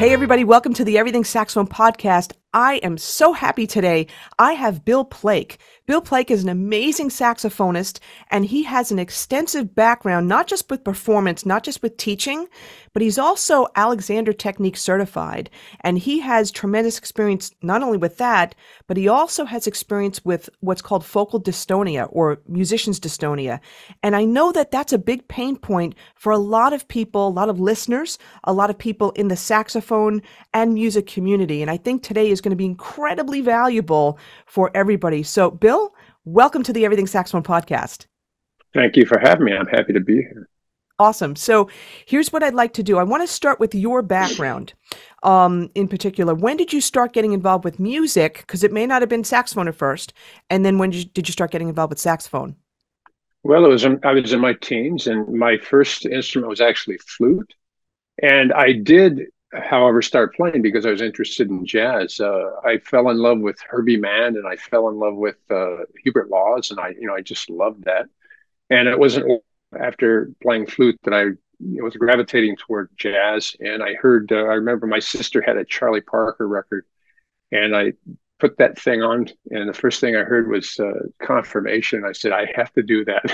Hey, everybody, welcome to the Everything Saxophone Podcast. I am so happy today. I have Bill Plake. Bill Plake is an amazing saxophonist, and he has an extensive background, not just with performance, not just with teaching, but he's also Alexander Technique certified. And he has tremendous experience not only with that, but he also has experience with what's called focal dystonia or musician's dystonia. And I know that that's a big pain point for a lot of people, a lot of listeners, a lot of people in the saxophone and music community. And I think today is going to be incredibly valuable for everybody. So, Bill, welcome to the Everything Saxophone Podcast. Thank you for having me. I'm happy to be here. Awesome. So here's what I'd like to do. I want to start with your background in particular. When did you start getting involved with music? Because it may not have been saxophone at first. And then when did you start getting involved with saxophone? Well, I was in my teens, and my first instrument was actually flute. And I did, however, start playing because I was interested in jazz. I fell in love with Herbie Mann, and I fell in love with Hubert Laws, and I just loved that. And it wasn't after playing flute that I was gravitating toward jazz. And I remember my sister had a Charlie Parker record, and I put that thing on, and the first thing I heard was Confirmation. I said, I have to do that.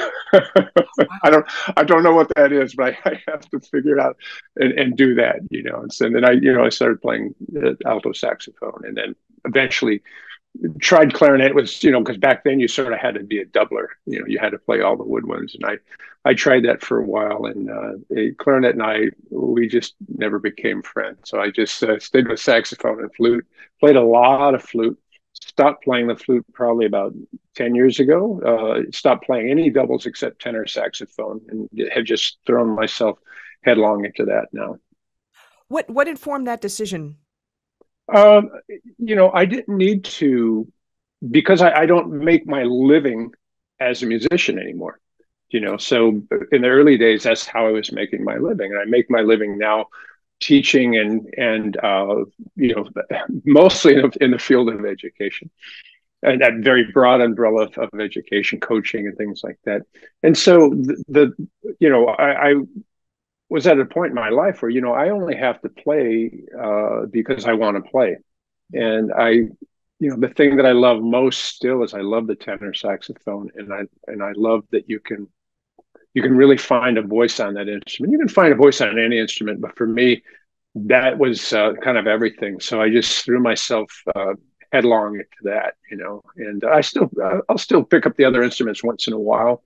I don't know what that is, but I have to figure it out and do that, And so then I started playing alto saxophone, and then eventually tried clarinet. It was, because back then you sort of had to be a doubler. You had to play all the wood ones, and I tried that for a while. And clarinet and we just never became friends. So I just stayed with saxophone and flute. Played a lot of flute. Stopped playing the flute probably about 10 years ago. Stopped playing any doubles except tenor saxophone, and have just thrown myself headlong into that now. What informed that decision? I didn't need to, because I don't make my living as a musician anymore, So in the early days, that's how I was making my living. And I make my living now teaching and mostly in the field of education, and that very broad umbrella of education, coaching and things like that. And so I was at a point in my life where, I only have to play because I want to play. And the thing that I love most still is I love the tenor saxophone. And I love that you can really find a voice on that instrument. You can find a voice on any instrument, but for me, that was kind of everything. So I just threw myself headlong into that, and I'll still pick up the other instruments once in a while.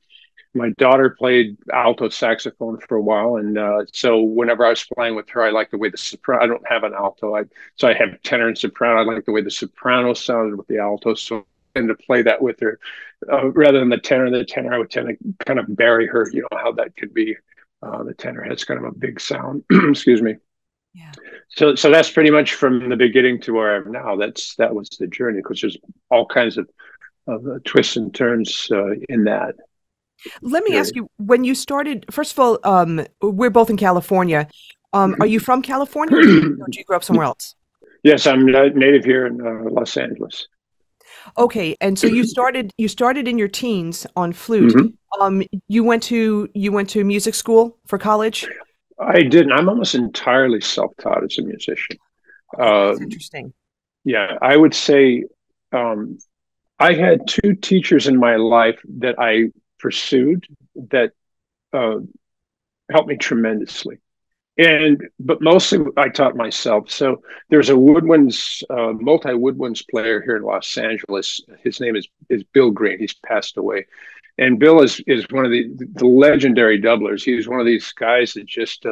My daughter played alto saxophone for a while, and so whenever I was playing with her, I liked the way the soprano. I don't have an alto, so I have tenor and soprano. I like the way the soprano sounded with the alto, so I tend to play that with her rather than the tenor. The tenor, I would tend to kind of bury her. How that could be. The tenor has kind of a big sound. Excuse me. Yeah. So that's pretty much from the beginning to where I'm now. That was the journey, because there's all kinds of twists and turns in that. Let me ask you, when you started, first of all, we're both in California. Are you from California, or did you grow up somewhere else? Yes, I'm native here in Los Angeles. Okay, and so you started in your teens on flute. Mm-hmm. You went to music school for college? I didn't. I'm almost entirely self-taught as a musician. That's interesting. Yeah, I would say I had two teachers in my life that I pursued that helped me tremendously, but mostly I taught myself. So there's a woodwinds, multi-woodwinds player here in Los Angeles. His name is Bill Green. He's passed away, and Bill is one of the legendary doublers. He was one of these guys that just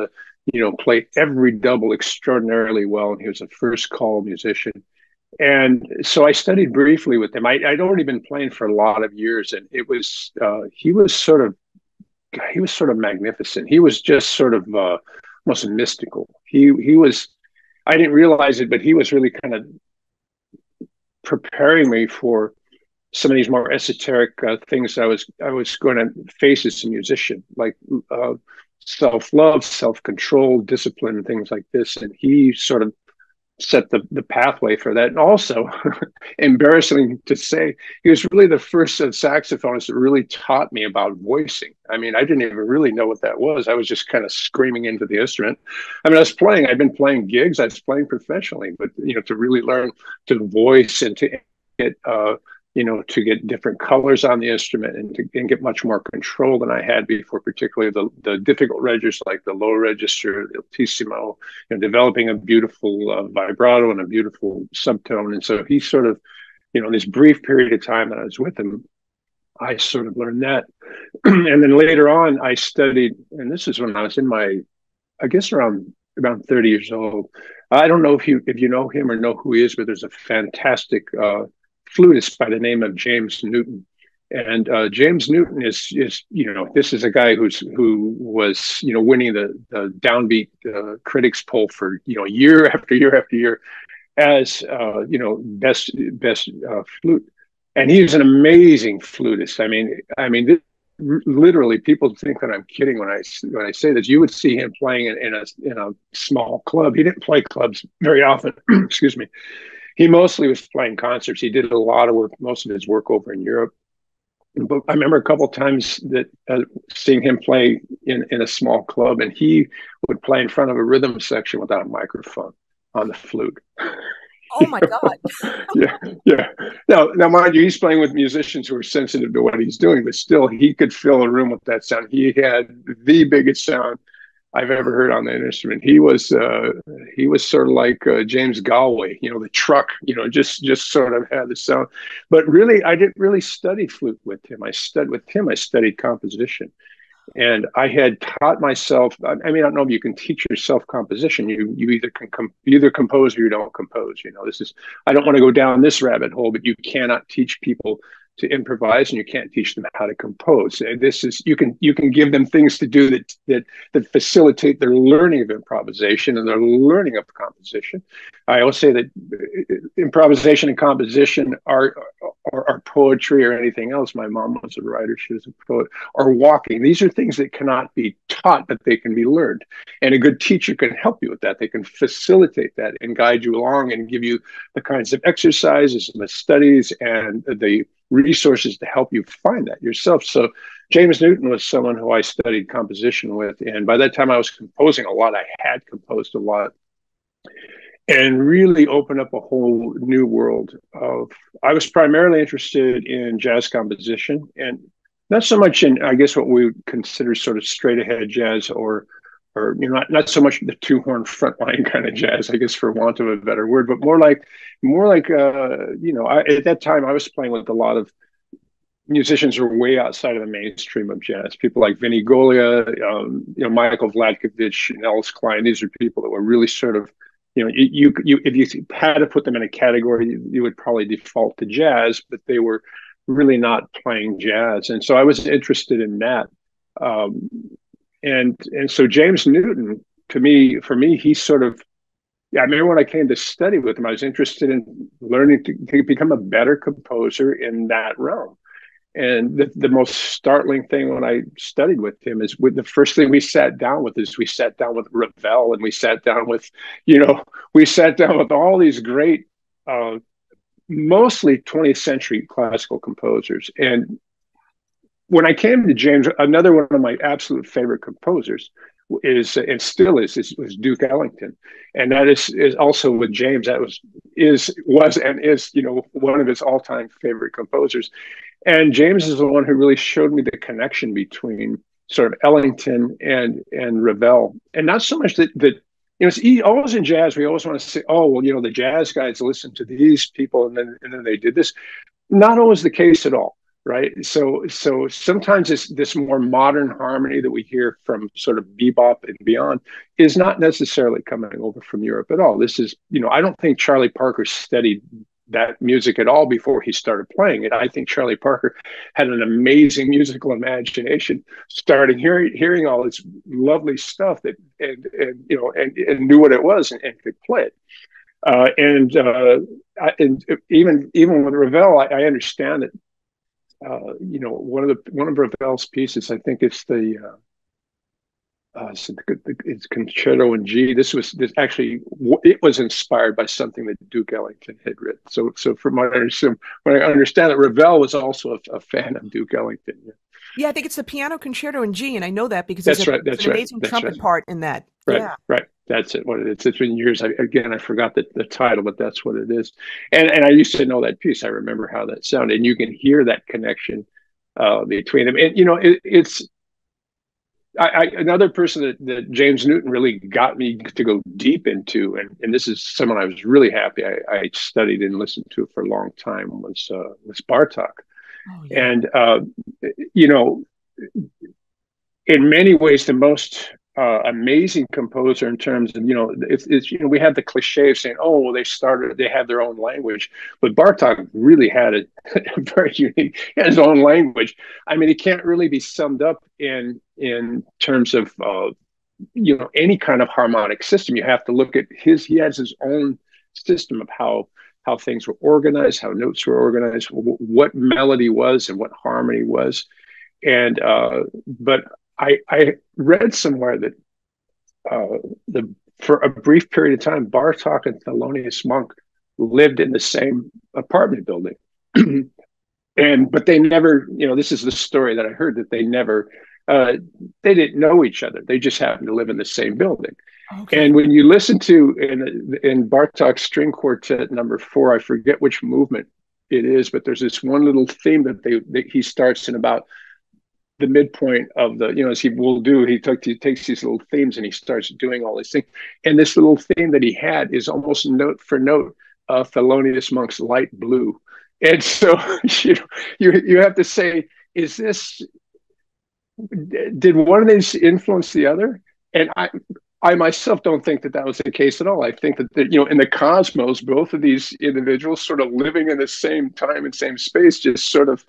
played every double extraordinarily well, and he was a first call musician. And so I studied briefly with him. I'd already been playing for a lot of years, and it was he was sort of magnificent. He was just sort of almost mystical. He was, I didn't realize it, but he was really kind of preparing me for some of these more esoteric things I was going to face as a musician, like self-love, self-control, discipline, and things like this. And he sort of set the pathway for that. And also, embarrassing to say, he was really the first saxophonist that really taught me about voicing. I mean, I didn't even really know what that was. I was just kind of screaming into the instrument. I mean, I've been playing gigs, I was playing professionally, but, to really learn to voice and to get, to get different colors on the instrument and get much more control than I had before, particularly the difficult registers like the low register, the altissimo, developing a beautiful vibrato and a beautiful subtone. And so he sort of, in this brief period of time that I was with him, I sort of learned that. And then later on, I studied, and this is when I was in I guess around 30 years old. I don't know if you know him or know who he is, but there's a fantastic flutist by the name of James Newton. And James Newton is this is a guy who was winning the downbeat critics poll for year after year after year as best flute. And he was an amazing flutist. I mean, literally, people think that I'm kidding when I say this. You would see him playing in a small club. He didn't play clubs very often. Excuse me. He mostly was playing concerts. He did a lot of work, most of his work over in Europe. But I remember a couple of times that seeing him play in a small club, and he would play in front of a rhythm section without a microphone on the flute. Oh my God. Yeah. Now, mind you, he's playing with musicians who are sensitive to what he's doing, but still, he could fill a room with that sound. He had the biggest sound I've ever heard on that instrument. He was sort of like James Galway, the truck, just sort of had the sound. But really, I didn't really study flute with him. I studied composition. And I had taught myself, I mean, I don't know if you can teach yourself composition. You either compose or you don't compose. I don't want to go down this rabbit hole, but you cannot teach people to improvise, and you can't teach them how to compose. This is you can give them things to do that facilitate their learning of improvisation and their learning of composition. I always say that improvisation and composition are poetry or anything else. My mom was a writer; she was a poet. Or walking. These are things that cannot be taught, but they can be learned. And a good teacher can help you with that. They can facilitate that and guide you along and give you the kinds of exercises and the studies and the resources to help you find that yourself. So James Newton was someone who I studied composition with. And by that time I was composing a lot. I had composed a lot and really opened up a whole new world I was primarily interested in jazz composition and not so much in, I guess, what we would consider sort of straight ahead jazz or not so much the two-horn frontline kind of jazz, I guess, for want of a better word, but more like at that time I was playing with a lot of musicians who are way outside of the mainstream of jazz. People like Vinny Golia, Michael Vladkovich, and Ellis Klein. These are people that were really sort of, you if you had to put them in a category, you would probably default to jazz, but they were really not playing jazz. And so I was interested in that. And so James Newton, for me, he sort of, I remember when I came to study with him, I was interested in learning to become a better composer in that realm. And the most startling thing when I studied with him is the first thing we sat down with Ravel, and we sat down with all these great, mostly 20th century classical composers. And when I came to James, another one of my absolute favorite composers was Duke Ellington, and that is also with James. That was one of his all-time favorite composers. And James is the one who really showed me the connection between sort of Ellington and Ravel, and not so much that it's always in jazz. We always want to say, oh, well, the jazz guys listen to these people, and then they did this. Not always the case at all. Right. So sometimes this more modern harmony that we hear from sort of bebop and beyond is not necessarily coming over from Europe at all. This is, I don't think Charlie Parker studied that music at all before he started playing it. I think Charlie Parker had an amazing musical imagination, starting hearing all this lovely stuff that and knew what it was and could play it. And even with Ravel, I understand that. One of Ravel's pieces, I think it's the so it's concerto in G. This actually it was inspired by something that Duke Ellington had written. So from what I understand, that Ravel was also a fan of Duke Ellington. Yeah. Yeah, I think it's the piano concerto in G, and I know that because That's right. there's That's an right. amazing That's right. trumpet part in that. Right. Yeah. Right. That's it. What it is. It's been years. I forgot the title, but that's what it is. And I used to know that piece. I remember how that sounded, and you can hear that connection between them. And it's another person that James Newton really got me to go deep into, and this is someone I was really happy I studied and listened to for a long time, was Bartok. Oh yeah. And you know, in many ways, the most amazing composer in terms of, it's we have the cliche of saying, oh, well, they have their own language, but Bartok really had a very unique, his own language. I mean, it can't really be summed up in terms of any kind of harmonic system. You have to look at he has his own system of how things were organized, how notes were organized, what melody was and what harmony was. And but I read somewhere that for a brief period of time, Bartok and Thelonious Monk lived in the same apartment building, but they never. This is the story that I heard, that they never. They didn't know each other. They just happened to live in the same building. Okay. And when you listen to in Bartok's String Quartet No. 4, I forget which movement it is, but there's this one little theme that he starts in about the midpoint of the, as he will do, he takes these little themes and he starts doing all these things. And this little theme that he had is almost note for note Thelonious Monk's Light Blue. And so you have to say, did one of these influence the other? And I myself don't think that was the case at all. I think that, in the cosmos, both of these individuals sort of living in the same time and same space just sort of,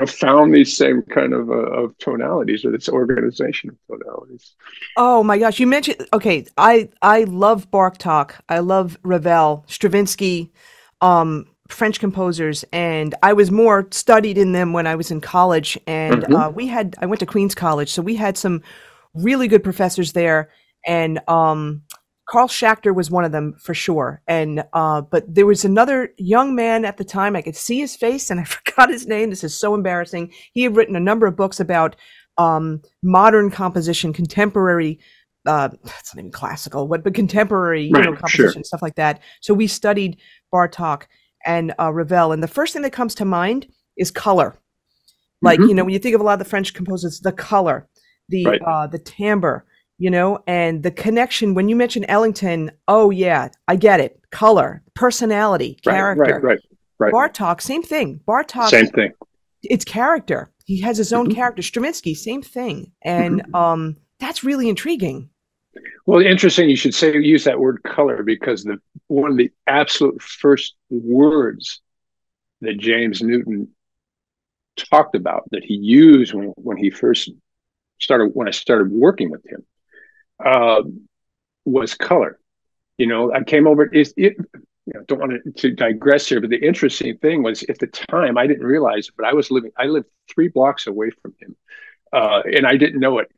found these same kind of tonalities, or this organization of tonalities. Oh my gosh, you mentioned, okay, I love Bartok. I love Ravel, Stravinsky, French composers, and I was more studied in them when I was in college. And I went to Queens College, so we had some really good professors there. And Carl Schachter was one of them for sure. And but there was another young man at the time. I could see his face, and I forgot his name. This is so embarrassing. He had written a number of books about modern composition, contemporary. It's not even classical, but contemporary, composition, stuff like that. So we studied Bartok and Ravel, and the first thing that comes to mind is color. Like when you think of a lot of the French composers, the color, the timbre. And the connection, when you mention Ellington, oh yeah, I get it. Color, personality, character. Right. Bartok, same thing. Bartok, same thing. It's character. He has his own character. Stravinsky, same thing. And that's really intriguing. Well, interesting you should use that word color, because one of the absolute first words that James Newton talked about, that he used when I started working with him, was color. I came over. Don't want to digress here, but the interesting thing was, at the time, I didn't realize it, but I lived 3 blocks away from him, and I didn't know it.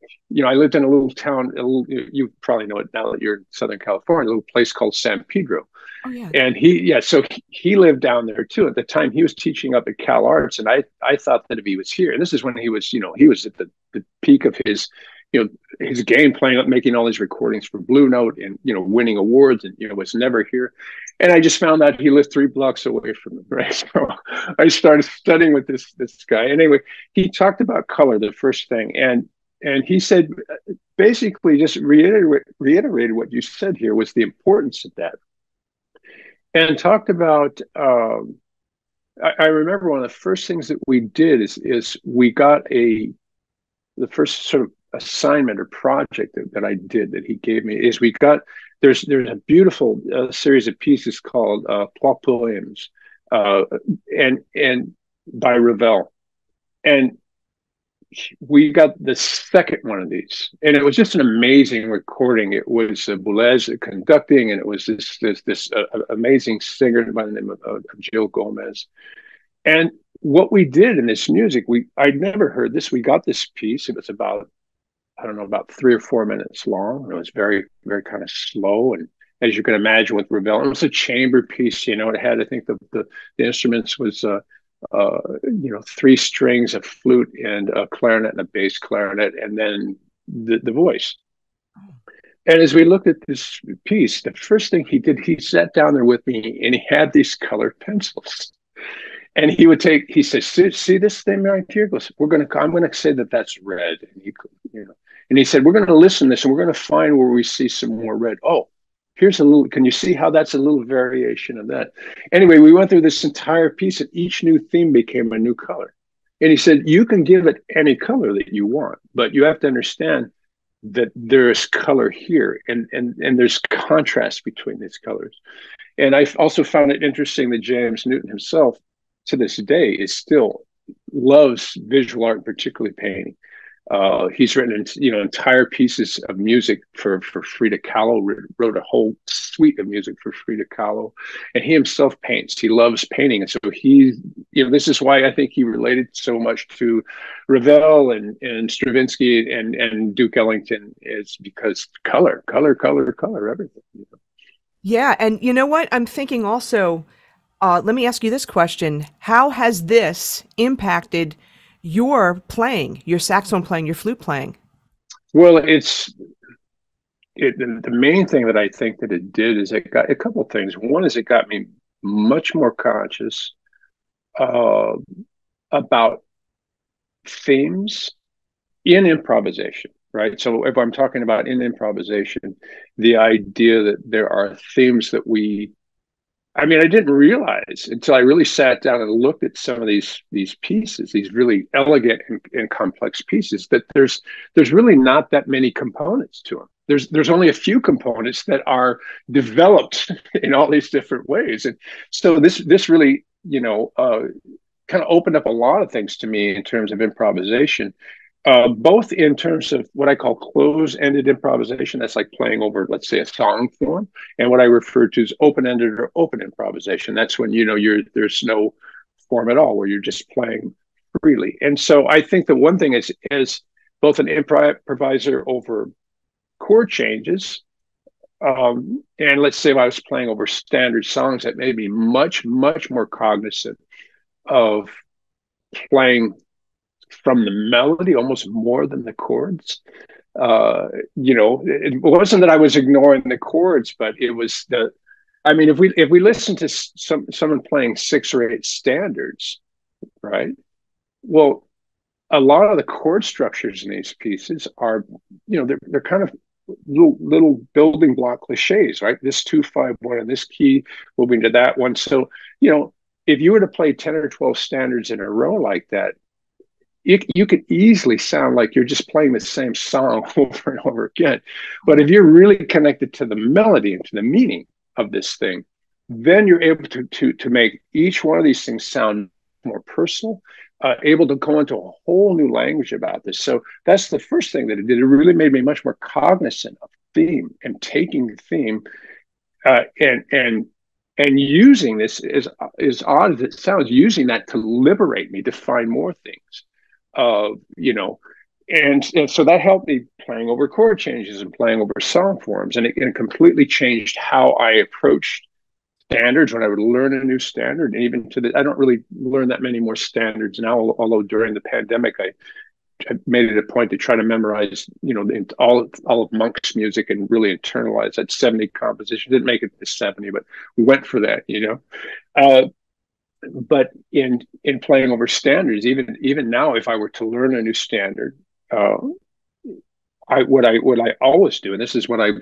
I lived in a little town. You probably know it now that you're in Southern California. A little place called San Pedro. Oh yeah. And so he lived down there too. At the time, he was teaching up at Cal Arts, and I thought that if he was here, and this is when he was, he was at the peak of his game, playing, making all these recordings for Blue Note, and winning awards, and was never here. And I just found out he lived 3 blocks away from me. Right, so I started studying with this guy. And anyway, he talked about color, the first thing, and he said, basically, just reiterated what you said here, was the importance of that. And talked about, I remember one of the first things that we did is we got the first sort of assignment or project that I did, that he gave me, is there's a beautiful series of pieces called Trois Poèmes, and by Ravel. And we got the second one of these, and it was just an amazing recording. It was Boulez conducting, and it was this amazing singer by the name of Jill Gomez. And what we did in this music, I'd never heard this. We got this piece. It was about I don't know, about 3 or 4 minutes long. It was very, very kind of slow. And as you can imagine with Ravel, it was a chamber piece. You know, it had, I think the instruments was, 3 strings, a flute and a clarinet and a bass clarinet, and then the voice. And as we looked at this piece, the first thing he did, he sat down there with me and he had these colored pencils. And he says, see this thing right here? He goes, I'm going to say that that's red. And he said, we're going to listen to this and we're going to find where we see some more red. Oh, here's a little, can you see how that's a little variation of that? Anyway, we went through this entire piece and each new theme became a new color. And he said, you can give it any color that you want, but you have to understand that there's color here and there's contrast between these colors. And I also found it interesting that James Newton himself, to this day, loves visual art, particularly painting. He's written, entire pieces of music for Frida Kahlo. Wrote a whole suite of music for Frida Kahlo, and he himself paints. He loves painting, and so this is why I think he related so much to Ravel and Stravinsky and Duke Ellington, is because color, everything. Yeah, and you know what? I'm thinking also. Let me ask you this question. How has this impacted your playing, your saxophone playing, your flute playing? Well, the main thing that I think that it did is it got a couple of things. One is it got me much more conscious about themes in improvisation, right? So if I'm talking about in improvisation, the idea that there are themes that I didn't realize until I really sat down and looked at some of these pieces, these really elegant and complex pieces, that there's really not that many components to them. There's only a few components that are developed in all these different ways. And so this really, kind of opened up a lot of things to me in terms of improvisation. Both in terms of what I call close-ended improvisation, that's like playing over, let's say, a song form, and what I refer to as open-ended or open improvisation. That's when there's no form at all, where you're just playing freely. And so I think that one thing is, as both an improviser over chord changes, and let's say if I was playing over standard songs, that made me much, much more cognizant of playing from the melody almost more than the chords. It wasn't that I was ignoring the chords, but it was if we listen to someone playing 6 or 8 standards, right? Well, a lot of the chord structures in these pieces are, they're kind of little building block cliches, right? This 2-5-1 and this key moving to that one. So, if you were to play 10 or 12 standards in a row like that, you could easily sound like you're just playing the same song over and over again. But if you're really connected to the melody and to the meaning of this thing, then you're able to make each one of these things sound more personal, able to go into a whole new language about this. So that's the first thing that it did. It really made me much more cognizant of theme and taking the theme and using this, as odd as it sounds, using that to liberate me, to find more things. And so that helped me playing over chord changes and playing over song forms, and it completely changed how I approached standards when I would learn a new standard. And even I don't really learn that many more standards now, although during the pandemic I made it a point to try to memorize all of Monk's music and really internalize that 70 composition. Didn't make it to 70, but we went for that. But in playing over standards, even now, if I were to learn a new standard, what I always do, and this is what I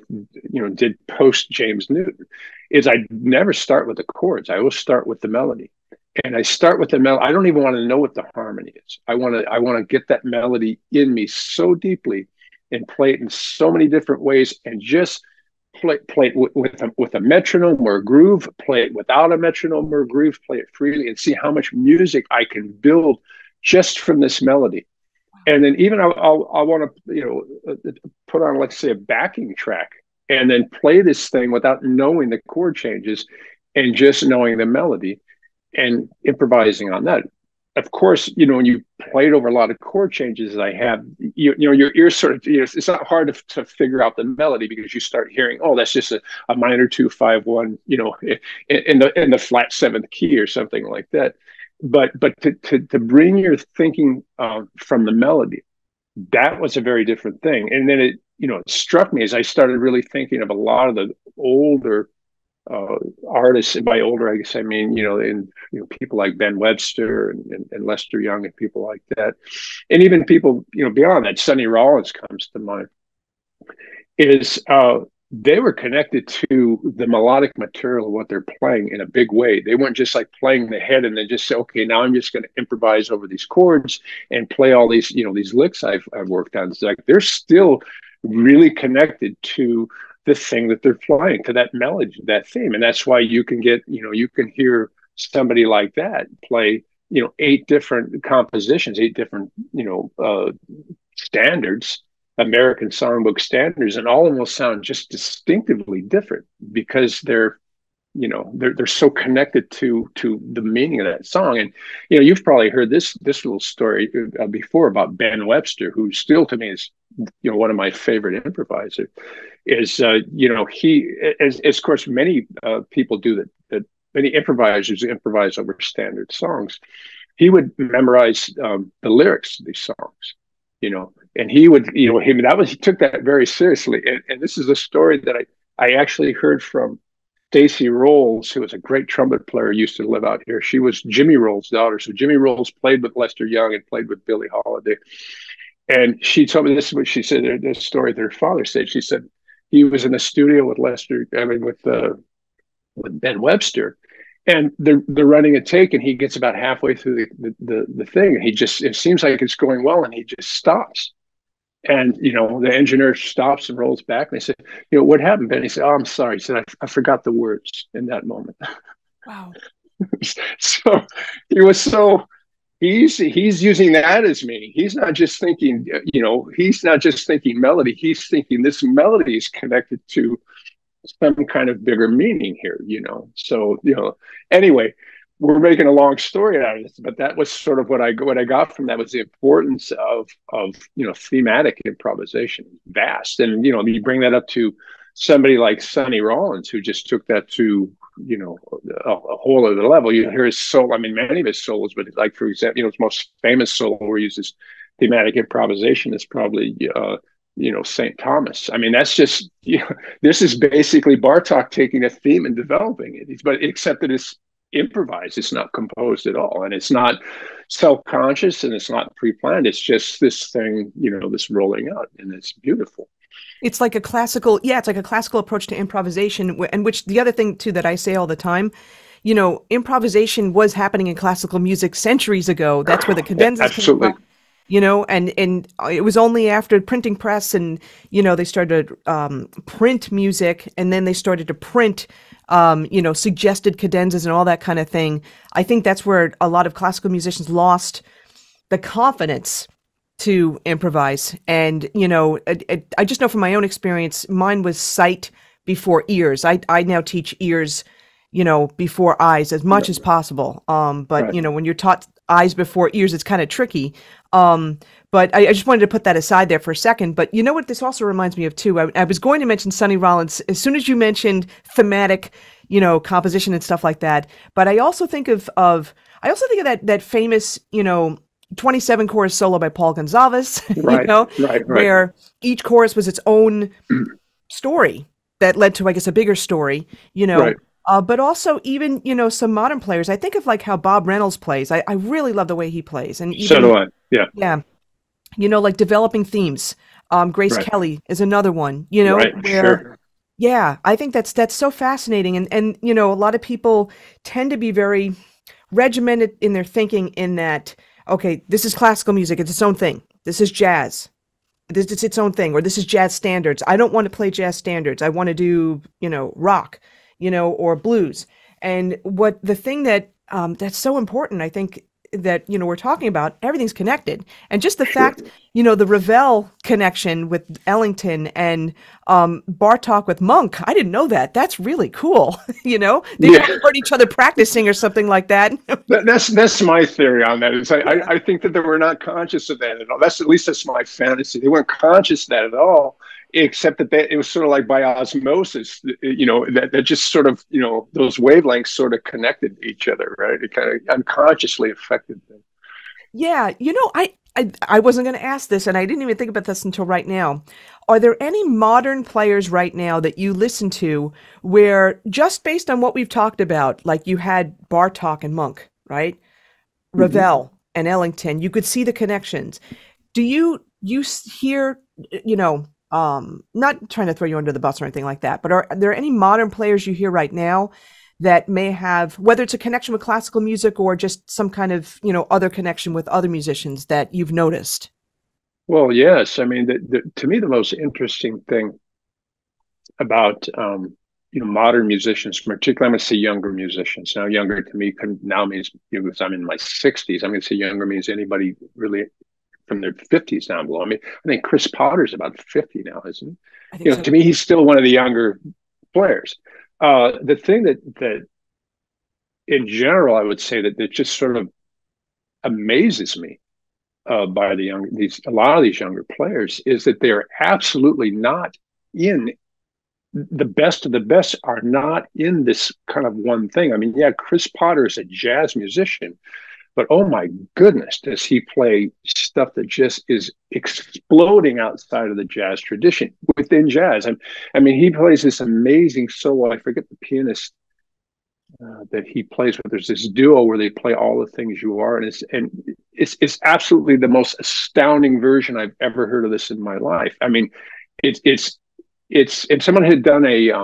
did post James Newton, is I never start with the chords. I always start with the melody, and I start with the melody. I don't even want to know what the harmony is. I want to get that melody in me so deeply and play it in so many different ways, and just play it with a metronome or a groove, play it without a metronome or a groove, play it freely, and see how much music I can build just from this melody. And then even I'll want to put on, let's say, a backing track, and then play this thing without knowing the chord changes and just knowing the melody and improvising on that. Of course, when you play it over a lot of chord changes, as I have, your ears sort of, it's not hard to figure out the melody because you start hearing, oh, that's just a minor 2-5-1, in the flat seventh key or something like that. But to bring your thinking from the melody, that was a very different thing. And then it struck me as I started really thinking of a lot of the older artists. And by older, I guess I mean, people like Ben Webster and Lester Young and people like that. And even people, beyond that, Sonny Rollins comes to mind, is they were connected to the melodic material of what they're playing in a big way. They weren't just like playing the head and then just say, okay, now I'm just going to improvise over these chords and play all these, these licks I've worked on. It's like they're still really connected to the thing that they're playing, to that melody, that theme. And that's why you can get, you can hear somebody like that play, 8 different compositions, 8 different, standards, American songbook standards, and all of them will sound just distinctively different because they're so connected to the meaning of that song. And you've probably heard this little story before about Ben Webster, who still to me is one of my favorite improvisers. Is he, as of course many people do that many improvisers improvise over standard songs. He would memorize the lyrics of these songs, and he would, he took that very seriously. And this is a story that I actually heard from Stacy Rolls, who was a great trumpet player, used to live out here. She was Jimmy Rolls' daughter. So Jimmy Rolls played with Lester Young and played with Billie Holiday. And she told me, this is what she said, this story that her father said. She said he was in the studio with with Ben Webster, and they're running a take, and he gets about halfway through the thing, and it seems like it's going well, and he just stops. And, the engineer stops and rolls back, and they say, what happened, Ben? He said, oh, I'm sorry. He said, I forgot the words in that moment. Wow. So he's using that as meaning. He's not just thinking, he's not just thinking melody. He's thinking this melody is connected to some kind of bigger meaning here, So, anyway, we're making a long story out of this, but that was sort of what I got from that was the importance of thematic improvisation, vast. And, you bring that up to somebody like Sonny Rollins, who just took that to, a whole other level. You hear his solo, I mean, many of his solos, but like, for example, his most famous solo where he uses thematic improvisation is probably, St. Thomas. I mean, that's just, this is basically Bartok taking a theme and developing it, but except that it's improvised, it's not composed at all, and it's not self-conscious, and it's not pre-planned. It's just this thing, this rolling out, and it's beautiful. It's like a classical, approach to improvisation, and which the other thing too that I say all the time, improvisation was happening in classical music centuries ago. That's where the cadenzas came from. And it was only after printing press and, they started print music, and then they started to print, suggested cadenzas and all that kind of thing. I think that's where a lot of classical musicians lost the confidence to improvise. And, I just know from my own experience, mine was sight before ears. I now teach ears, before eyes as much as possible. But, right. When you're taught eyes before ears, it's kind of tricky. But I just wanted to put that aside there for a second. But you know what this also reminds me of too? I was going to mention Sonny Rollins as soon as you mentioned thematic, composition and stuff like that. But I also think of that famous, 27 chorus solo by Paul Gonsalves, right. Where each chorus was its own story that led to, I guess, a bigger story, Right. But also even, some modern players. I think of like how Bob Reynolds plays. I really love the way he plays. And even, so do I. Yeah. Yeah. Like developing themes. Grace Kelly is another one, right. Where, sure. Yeah, I think that's so fascinating. And, a lot of people tend to be very regimented in their thinking in that, okay, this is classical music. It's its own thing. This is jazz. This is its own thing. Or this is jazz standards. I don't want to play jazz standards. I want to do, rock, or blues. And the thing that that's so important, I think, that we're talking about, everything's connected. And just the fact, the Ravel connection with Ellington and Bartok with Monk, I didn't know that. That's really cool. They probably heard each other practicing or something like that. That's my theory on that. Is I think that they were not conscious of that at all. That's my fantasy. They weren't conscious of that at all, except that it was sort of like by osmosis, that just sort of, those wavelengths sort of connected each other, right? It kind of unconsciously affected them. Yeah, I wasn't going to ask this, and I didn't even think about this until right now. Are there any modern players right now that you listen to where, just based on what we've talked about, like you had Bartok and Monk, right? Mm-hmm. Ravel and Ellington, you could see the connections. Do you hear, not trying to throw you under the bus or anything like that, but are there any modern players you hear right now that may have, whether it's a connection with classical music or just some kind of, other connection with other musicians that you've noticed? Well, yes. I mean, to me, the most interesting thing about, modern musicians, particularly, I'm going to say younger musicians. Now, younger to me now means, because I'm in my 60s, I'm going to say younger means anybody really from their 50s down below. I mean, I think Chris Potter's about 50 now, isn't he? I think so. To me, he's still one of the younger players. The thing that in general, I would say that just sort of amazes me by a lot of these younger players is that they're absolutely not in the best of the best are not in this kind of one thing. I mean, yeah, Chris Potter is a jazz musician, but oh my goodness, does he play stuff that just is exploding outside of the jazz tradition within jazz. I mean, he plays this amazing solo. I forget the pianist that he plays with. There's this duo where they play All the Things You Are. And it's absolutely the most astounding version I've ever heard of this in my life. I mean, it's if someone had done a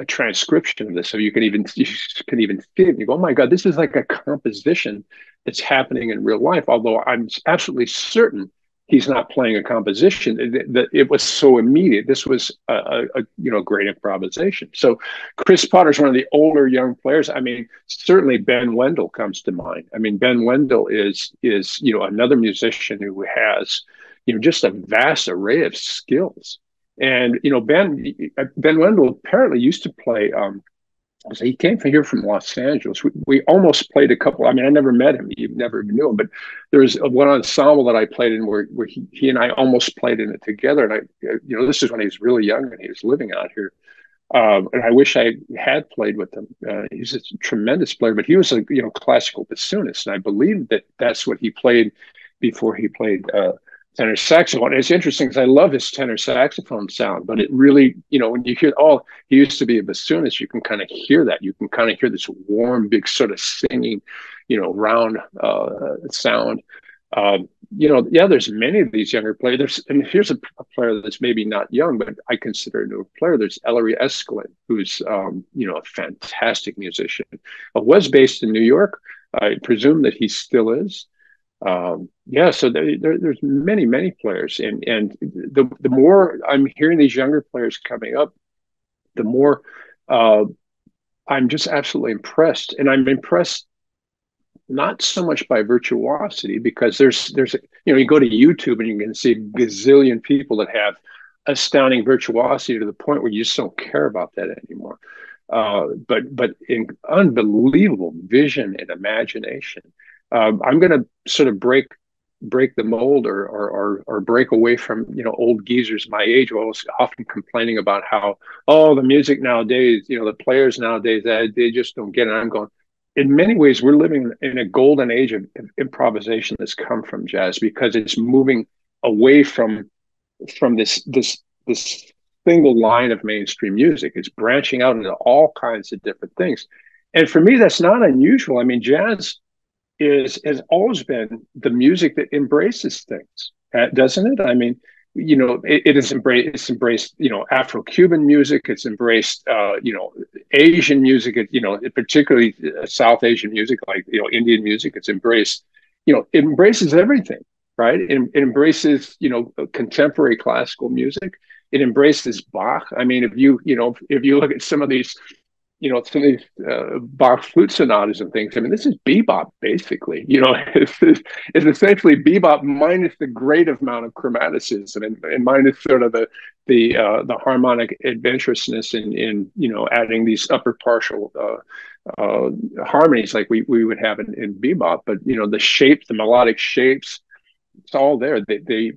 transcription of this, so you can even see it. And you go, oh my God, this is like a composition that's happening in real life. Although I'm absolutely certain he's not playing a composition. It was so immediate. This was a great improvisation. So Chris Potter's one of the older young players. I mean, certainly Ben Wendell comes to mind. I mean, Ben Wendell is another musician who has just a vast array of skills. And Ben Wendell apparently used to play. So he came from Los Angeles. We almost played a couple. I mean, I never met him. You never knew him. But there was one ensemble that I played in where he and I almost played in it together. And this is when he was really young and he was living out here. And I wish I had played with him. He's a tremendous player, but he was a classical bassoonist, and I believe that's what he played before he played tenor saxophone. And it's interesting because I love his tenor saxophone sound, but it really, when you hear, he used to be a bassoonist, you can kind of hear that. You can kind of hear this warm, big sort of singing, round sound. There's many of these younger players. And here's a player that's maybe not young, but I consider a new player. There's Ellery Eskelin, who's, a fantastic musician. Was based in New York. I presume that he still is. So there's many players, and the more I'm hearing these younger players coming up, the more I'm just absolutely impressed. And I'm impressed not so much by virtuosity, because there's you go to YouTube and you can see a gazillion people that have astounding virtuosity to the point where you just don't care about that anymore. But in unbelievable vision and imagination. I'm going to sort of break the mold or break away from old geezers my age who was often complaining about how the music nowadays, the players nowadays, they just don't get it. I'm going, in many ways we're living in a golden age of improvisation that's come from jazz, because it's moving away from this single line of mainstream music. It's branching out into all kinds of different things, and for me that's not unusual. I mean, jazz has always been the music that embraces things, doesn't it? I mean, it's embraced, Afro-Cuban music. It's embraced, Asian music. Particularly South Asian music, like Indian music. It's embraced, it embraces everything, right? It embraces, contemporary classical music. It embraces Bach. I mean, if you look at some of these some of these Bach flute sonatas and things. I mean, this is bebop basically. It's essentially bebop minus the great amount of chromaticism and minus sort of the harmonic adventurousness in adding these upper partial harmonies like we would have in bebop. But the shapes, the melodic shapes, it's all there. The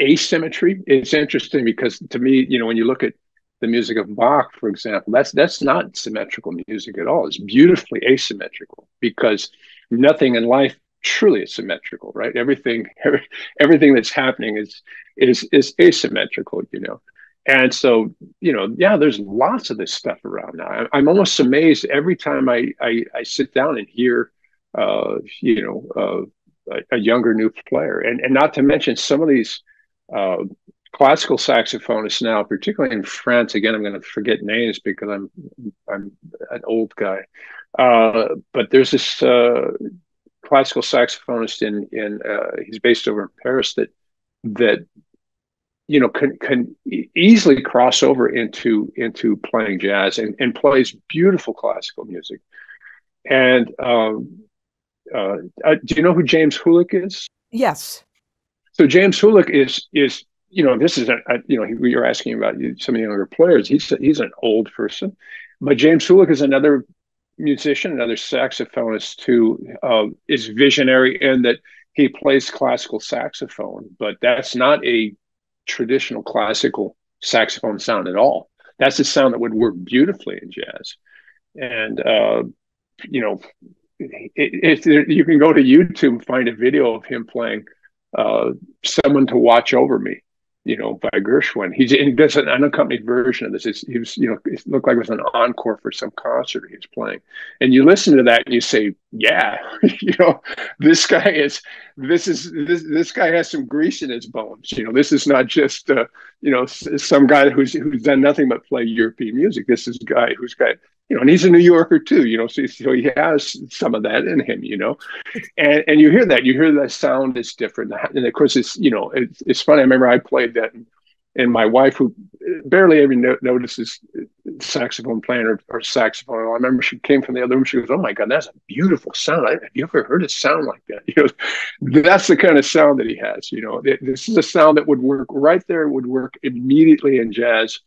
asymmetry is interesting because to me, when you look at the music of Bach, for example, that's not symmetrical music at all. It's beautifully asymmetrical because nothing in life truly is symmetrical, right? Everything that's happening is asymmetrical, And so, there's lots of this stuff around now. I'm almost amazed every time I sit down and hear, a younger new player, and not to mention some of these classical saxophonists now, particularly in France. Again, I'm going to forget names because I'm an old guy. But there's this classical saxophonist in he's based over in Paris that can easily cross over into playing jazz and plays beautiful classical music. And do you know who James Hulick is? Yes. So James Hulick is this is you're asking about some of the younger players. He's an old person, but James Hulick is another musician, another saxophonist who is visionary in that he plays classical saxophone, but that's not a traditional classical saxophone sound at all. That's a sound that would work beautifully in jazz. And you can go to YouTube and find a video of him playing "Someone to Watch Over Me," by Gershwin. He does an unaccompanied version of this. It looked like it was an encore for some concert he was playing. And you listen to that and you say, yeah, this guy has some grease in his bones. This is not just, some guy who's done nothing but play European music. This is a guy who's got, and he's a New Yorker too, so he has some of that in him, and you hear that sound is different. And of course it's funny. I remember I played that and my wife, who barely ever notices saxophone playing or saxophone, I remember she came from the other room. She goes, "Oh my God, that's a beautiful sound. Have you ever heard a sound like that?" That's the kind of sound that he has. This is a sound that would work right there. It would work immediately in jazz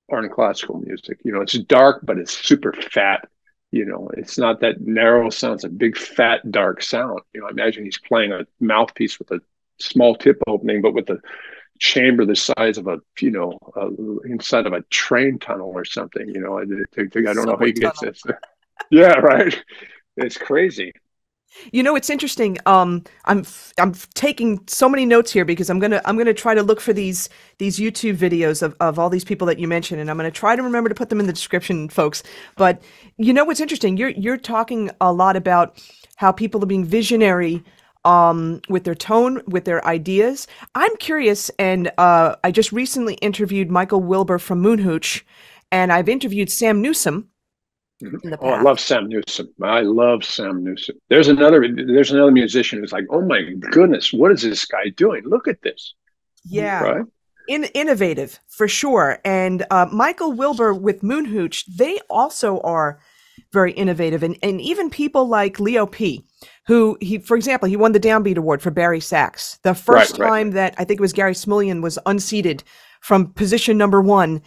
or in classical music. It's dark, but it's super fat. It's not that narrow sound. It's a big, fat, dark sound. Imagine he's playing a mouthpiece with a small tip opening, but with a chamber the size of inside of a train tunnel or something. I don't know how he gets this. Yeah, right. It's crazy. It's interesting. I'm taking so many notes here because I'm gonna try to look for these YouTube videos of all these people that you mentioned, and I'm gonna try to remember to put them in the description, folks. But what's interesting? You're talking a lot about how people are being visionary with their tone, with their ideas. I'm curious, and I just recently interviewed Michael Wilbur from Moonhooch, and I've interviewed Sam Newsom. I love Sam Newsom. There's another musician who's like, oh my goodness, what is this guy doing? Look at this. Yeah. Right? Innovative for sure. And Michael Wilbur with Moonhooch, they also are very innovative. And even people like Leo P., who for example, he won the Downbeat Award for Barry Sax. The first time that I think it was Gary Smulyan was unseated from position number 1,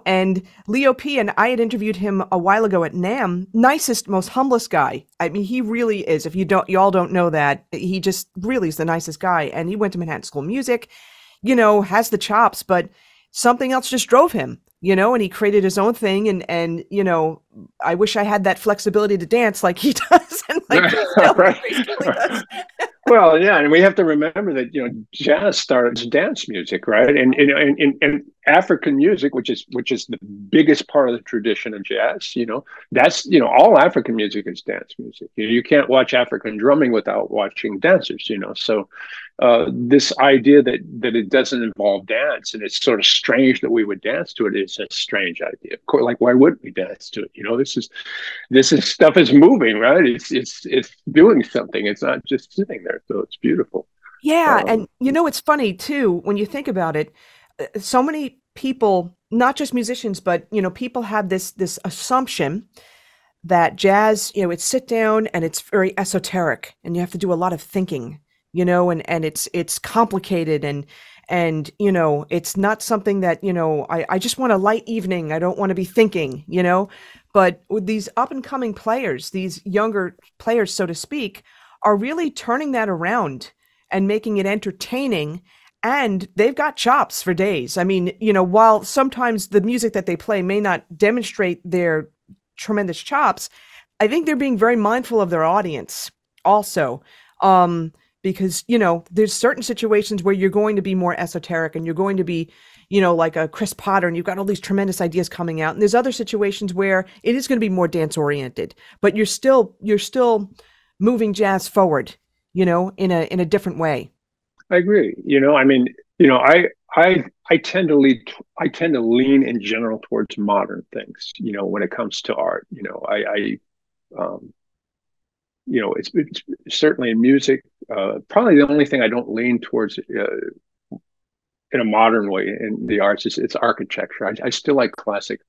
and Leo P., and I had interviewed him a while ago at NAMM, nicest, most humblest guy. I mean, he really is. If y'all don't know that, he just really is the nicest guy. And he went to Manhattan School of Music, has the chops, but something else just drove him, and he created his own thing. And I wish I had that flexibility to dance like he does. And like does. Well, yeah, and we have to remember that jazz started as dance music, right? And African music, which is the biggest part of the tradition of jazz, that's all African music is dance music. You can't watch African drumming without watching dancers, So this idea that it doesn't involve dance and it's sort of strange that we would dance to it is a strange idea. Of course, like why wouldn't we dance to it? This is stuff is moving, right? It's doing something. It's not just sitting there. So it's beautiful. Yeah. And it's funny too, when you think about it, so many people not just musicians, but, people have this assumption that jazz, it's sit down and it's very esoteric and you have to do a lot of thinking, and it's complicated and, it's not something that, I just want a light evening. I don't want to be thinking, but with these up and coming players, these younger players, so to speak, are really turning that around and making it entertaining. And they've got chops for days. I mean, while sometimes the music that they play may not demonstrate their tremendous chops, I think they're being very mindful of their audience also. Because, there's certain situations where you're going to be more esoteric and you're going to be, like a Chris Potter and you've got all these tremendous ideas coming out. And there's other situations where it is going to be more dance oriented, but you're still moving jazz forward, in a different way. I agree. I mean, I tend to lean in general towards modern things, when it comes to art. It's certainly in music. Probably the only thing I don't lean towards in a modern way in the arts is it's architecture. I still like classic.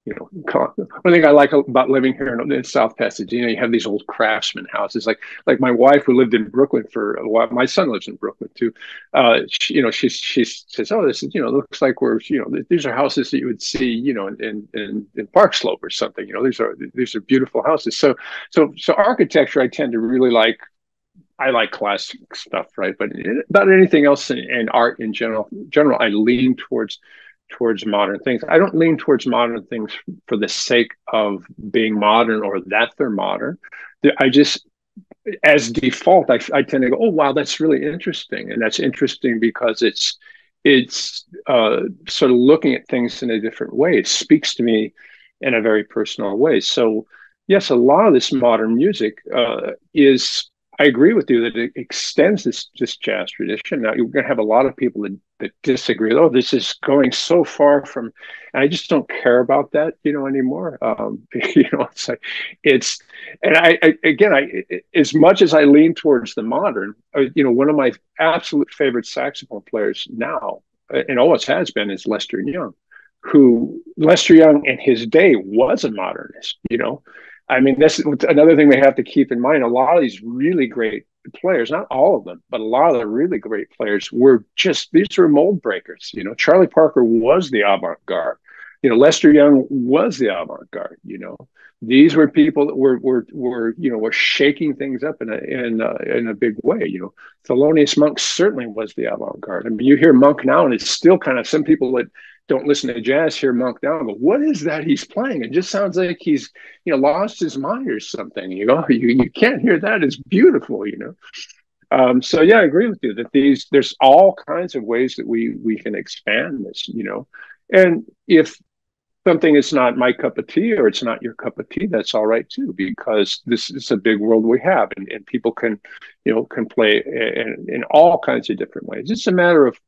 One thing I like about living here in South Pasadena, you have these old craftsman houses. Like my wife, who lived in Brooklyn for a while. My son lives in Brooklyn too. She says, "Oh, this is looks like these are houses that you would see in Park Slope or something. These are beautiful houses." So architecture, I tend to really like. I like classic stuff, right? But about anything else in art in general, I lean towards modern things. I don't lean towards modern things for the sake of being modern or that they're modern. I just, as default, I tend to go, oh, wow, that's really interesting. And that's interesting because it's sort of looking at things in a different way. It speaks to me in a very personal way. So yes, a lot of this modern music I agree with you that it extends this jazz tradition. Now, you're going to have a lot of people that disagree. Oh, this is going so far from, and I just don't care about that, anymore. As much as I lean towards the modern, one of my absolute favorite saxophone players now, and always has been, is Lester Young, Lester Young in his day was a modernist, I mean, that's another thing we have to keep in mind. A lot of these really great players, not all of them, but a lot of the really great players these were mold breakers. Charlie Parker was the avant-garde. Lester Young was the avant-garde. These were people that were shaking things up in a big way. Thelonious Monk certainly was the avant-garde. I mean, you hear Monk now, and it's still kind of, some people that don't listen to jazz hear Monk now and go, what is that he's playing? It just sounds like he's lost his mind or something. You can't hear that. It's beautiful. So yeah, I agree with you that there's all kinds of ways that we can expand this. And if something is not my cup of tea or it's not your cup of tea, that's all right too, because this is a big world we have, and people can play in all kinds of different ways. It's a matter of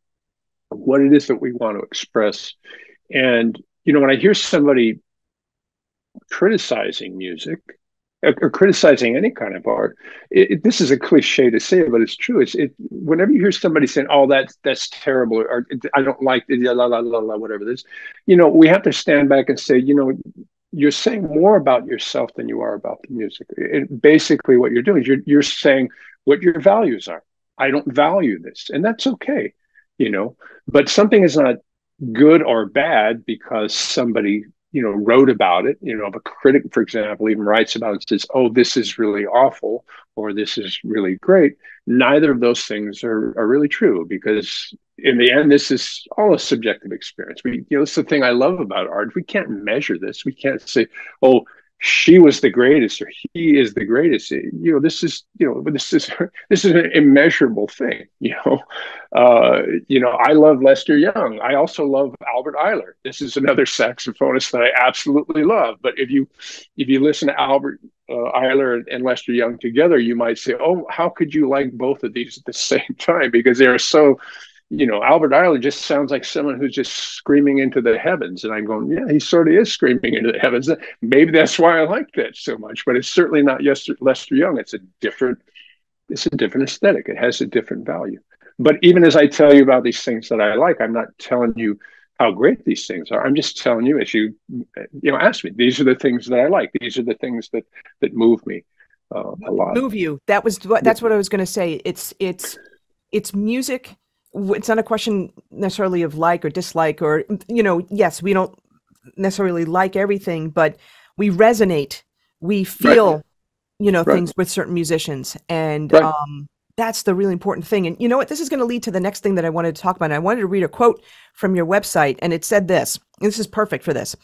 what it is that we want to express. And when I hear somebody criticizing music or criticizing any kind of art, this is a cliche to say, but it's true. Whenever you hear somebody saying, "Oh, that's terrible," or "I don't like it," la la la la, whatever this, we have to stand back and say, you're saying more about yourself than you are about the music. Basically, what you're doing is you're saying what your values are. I don't value this, and that's okay, But something is not good or bad because somebody wrote about it. If a critic, for example, even writes about it and says, "Oh, this is really awful," or "This is really great." Neither of those things are really true, because in the end, this is all a subjective experience. It's the thing I love about art. We can't measure this. We can't say, "Oh, she was the greatest," or "he is the greatest." This is an immeasurable thing. I love Lester Young. I also love Albert Ayler. This is another saxophonist that I absolutely love. But if you listen to Albert Ayler and Lester Young together, you might say, "Oh, how could you like both of these at the same time?" Because they're so. Albert Ayler just sounds like someone who's just screaming into the heavens. And I'm going, yeah, he sort of is screaming into the heavens. Maybe that's why I like that so much, but it's certainly not Lester Young. It's a different aesthetic. It has a different value. But even as I tell you about these things that I like, I'm not telling you how great these things are. I'm just telling you, as you ask me, these are the things that I like. These are the things that move me a lot. Move you. That's what I was going to say. It's music. It's not a question necessarily of like or dislike, or, yes, we don't necessarily like everything, but we resonate. We feel, Right. things with certain musicians, and Right. that's the really important thing. And you know what? This is going to lead to the next thing that I wanted to talk about. And I wanted to read a quote from your website, and it said this. And this is perfect for this.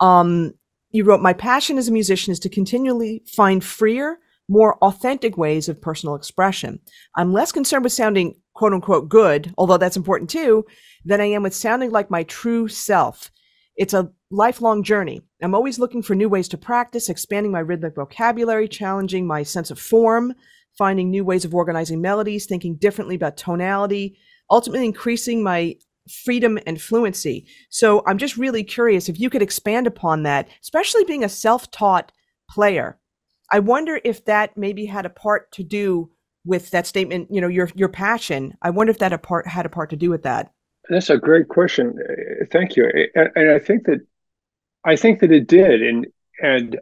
You wrote, "My passion as a musician is to continually find freer, more authentic ways of personal expression. I'm less concerned with sounding quote unquote good, although that's important too, than I am with sounding like my true self. It's a lifelong journey. I'm always looking for new ways to practice, expanding my rhythmic vocabulary, challenging my sense of form, finding new ways of organizing melodies, thinking differently about tonality, ultimately increasing my freedom and fluency." So I'm just really curious if you could expand upon that, especially being a self-taught player. I wonder if that maybe had a part to do with that statement, your passion. I wonder if that had a part to do with that. That's a great question. Thank you. And I think that it did. And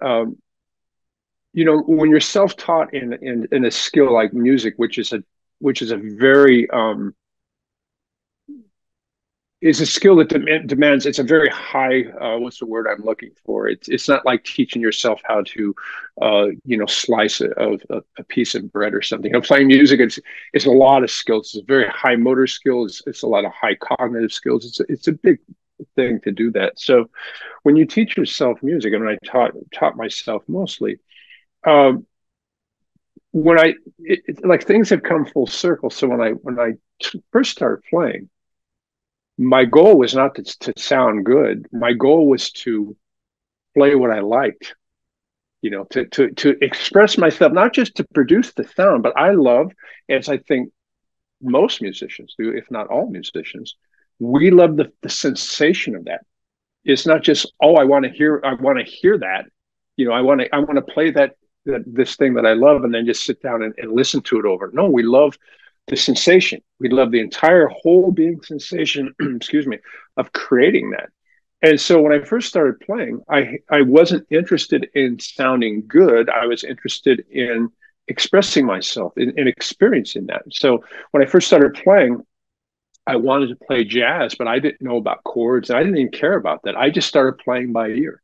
when you're self-taught in a skill like music, which is a very is a skill that demands, it's a very high, what's the word I'm looking for? It's not like teaching yourself how to, slice a piece of bread or something. Playing music, it's a lot of skills. It's a very high motor skills. It's a lot of high cognitive skills. It's a big thing to do that. So when you teach yourself music, and I taught myself mostly, like things have come full circle. So when I first started playing, my goal was not to sound good. My goal was to play what I liked, to express myself, not just to produce the sound, but I love, as I think most musicians do, if not all musicians, we love the sensation of that. It's not just, oh, I want to hear that, I want to play this thing that I love and then just sit down and listen to it over. No, we love the sensation. We love the entire whole being sensation, excuse me, of creating that. And so when I first started playing, I wasn't interested in sounding good. I was interested in expressing myself, in experiencing that. So when I first started playing, I wanted to play jazz, but I didn't know about chords. And I didn't even care about that. I just started playing by ear.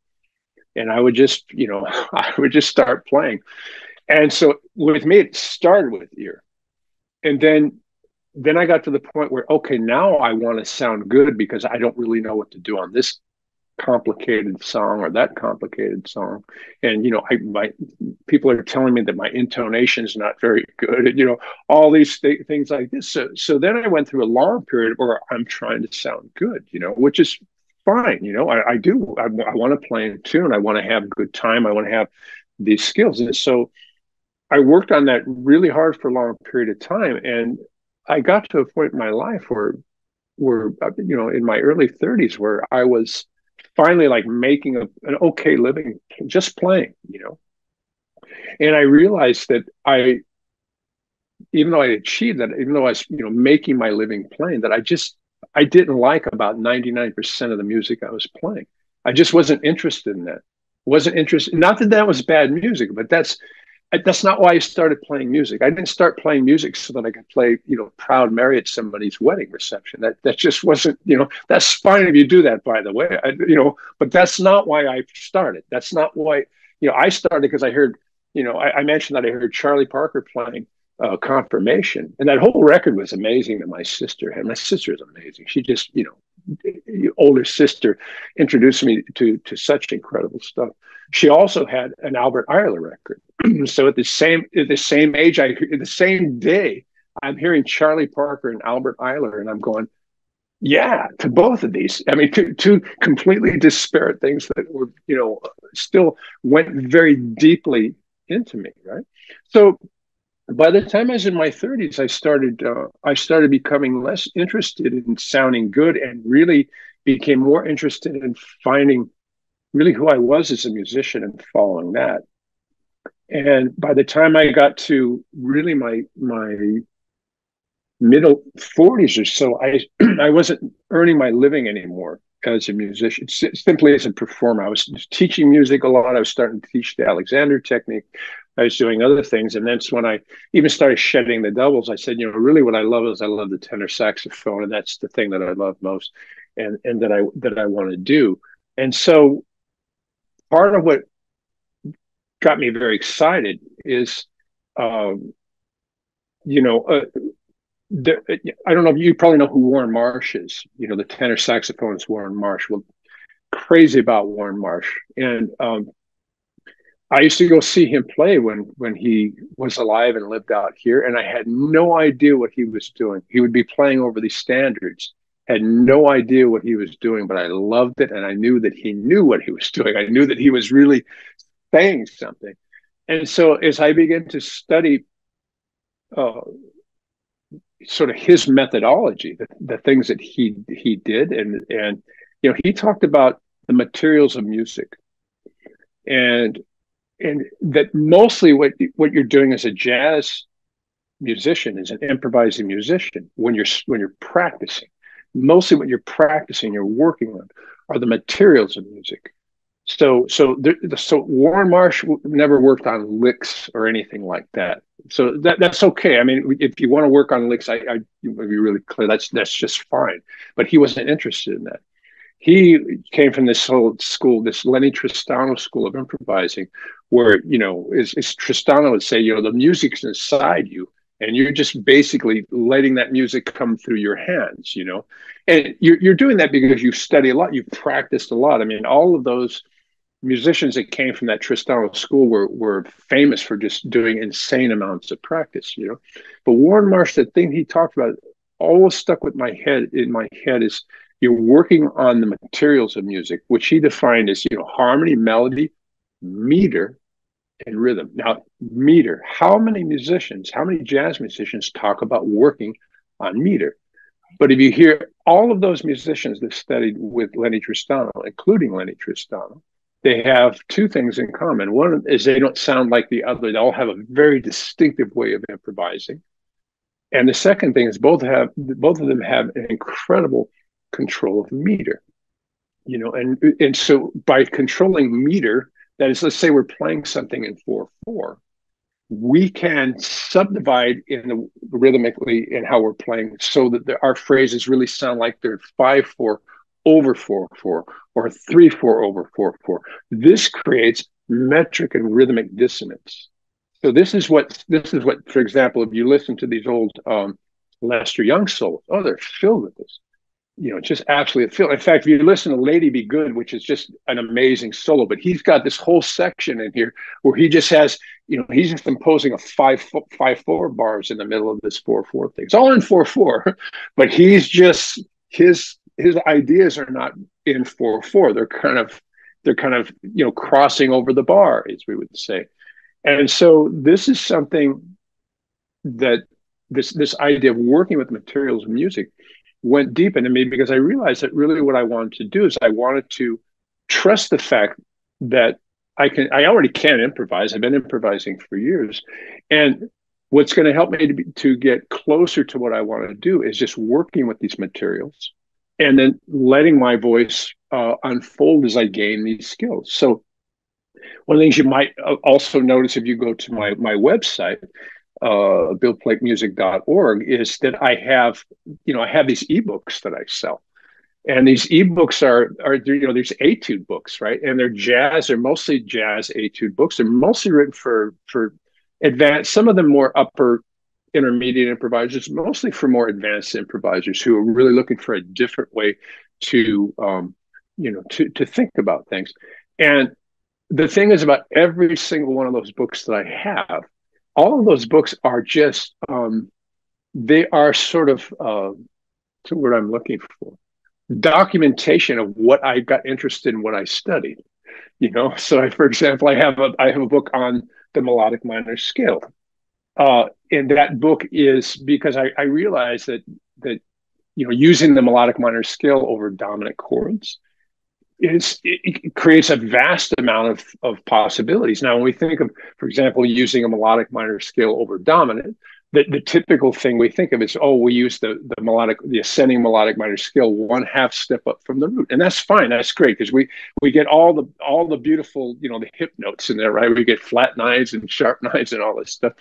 And I would just, I would just start playing. And so with me, it started with ear. And then I got to the point where, okay, now I want to sound good because I don't really know what to do on this complicated song or that complicated song. And, my people are telling me that my intonation is not very good. And, all these things like this. So then I went through a long period where I'm trying to sound good, which is fine. I do. I want to play in tune. I want to have a good time. I want to have these skills. And so I worked on that really hard for a long period of time. And I got to a point in my life where in my early 30s, where I was finally like making an okay living just playing, And I realized that even though I achieved that, even though I was, making my living playing, that I didn't like about 99% of the music I was playing. I just wasn't interested in that. Wasn't interested. Not that that was bad music, but that's not why I started playing music. I didn't start playing music so that I could play, Proud Mary at somebody's wedding reception. That just wasn't, that's fine if you do that, by the way, but that's not why I started. That's not why, I started because I heard, I mentioned that I heard Charlie Parker playing Confirmation, and that whole record was amazing to my sister. And my sister is amazing. She just, older sister introduced me to such incredible stuff. She also had an Albert Ayler record. So at the same age, the same day, I'm hearing Charlie Parker and Albert Ayler, and I'm going, yeah, to both of these. I mean, two completely disparate things that were, still went very deeply into me, right? So by the time I was in my 30s, I started becoming less interested in sounding good and really became more interested in finding really who I was as a musician and following that. And by the time I got to really my middle 40s or so, I wasn't earning my living anymore as a musician, simply as a performer. I was teaching music a lot. I was starting to teach the Alexander technique. I was doing other things. And that's when I even started shedding the doubles. I said, really what I love is I love the tenor saxophone. And that's the thing that I love most and that I want to do. And so part of what got me very excited is, I don't know if you probably know who Warren Marsh is, the tenor saxophonist Warren Marsh. Well, crazy about Warren Marsh. And I used to go see him play when he was alive and lived out here. And I had no idea what he was doing. He would be playing over these standards, had no idea what he was doing, but I loved it. And I knew that he knew what he was doing. I knew that he was really saying something. And so as I began to study sort of his methodology, the things that he did, and he talked about the materials of music, and that mostly what you're doing as a jazz musician, as an improvising musician, when you're practicing, mostly what you're practicing, you're working on, are the materials of music. So Warren Marsh never worked on licks or anything like that. So that's okay. I mean, if you want to work on licks, I be really clear. That's just fine. But he wasn't interested in that. He came from this whole school, this Lenny Tristano school of improvising, where as Tristano would say, the music's inside you, and you're just basically letting that music come through your hands. And you're doing that because you study a lot, you've practiced a lot. I mean, all of those musicians that came from that Tristano school were famous for just doing insane amounts of practice, But Warren Marsh, the thing he talked about, always stuck with in my head is you're working on the materials of music, which he defined as, harmony, melody, meter, and rhythm. Now, meter, how many jazz musicians talk about working on meter? But if you hear all of those musicians that studied with Lenny Tristano, including Lenny Tristano, they have two things in common. One is they don't sound like the other. They all have a very distinctive way of improvising. And the second thing is both of them have an incredible control of meter. And so by controlling meter, that is, let's say we're playing something in 4/4, we can subdivide rhythmically in how we're playing so that our phrases really sound like they're 5/4 over 4/4 or 3/4 over 4/4. This creates metric and rhythmic dissonance. So this is what, for example, if you listen to these old Lester Young solos, they're filled with this. Just absolutely filled. In fact, if you listen to Lady Be Good, which is just an amazing solo, but he's got this whole section in here where he just has, he's just imposing a 5/4 bars in the middle of this 4/4 thing. It's all in 4/4, but he's just his ideas are not in 4/4. They're kind of crossing over the bar, as we would say. And so this is something that this idea of working with materials of music went deep into me, because I realized that really what I wanted to do is I wanted to trust the fact that I already can improvise. I've been improvising for years. And what's going to help me to get closer to what I want to do is just working with these materials and then letting my voice unfold as I gain these skills. So one of the things you might also notice if you go to my website, billplakemusic.org, is that I have these ebooks that I sell. And these ebooks are there's etude books, right? And they're mostly jazz etude books. They're mostly written for advanced, some of them more upper intermediate improvisers, mostly for more advanced improvisers who are really looking for a different way to think about things. And the thing is, about every single one of those books that I have, all of those books are just they are sort of to what I'm looking for, documentation of what I got interested in, what I studied. So for example, I have a book on the melodic minor scale. And that book is because I realized that using the melodic minor scale over dominant chords, it creates a vast amount of possibilities. Now, when we think of, for example, using a melodic minor scale over dominant, the typical thing we think of is, oh, we use the ascending melodic minor scale one half step up from the root, and that's fine, that's great, because we get all the beautiful, the hip notes in there, right? We get flat nines and sharp nines and all this stuff,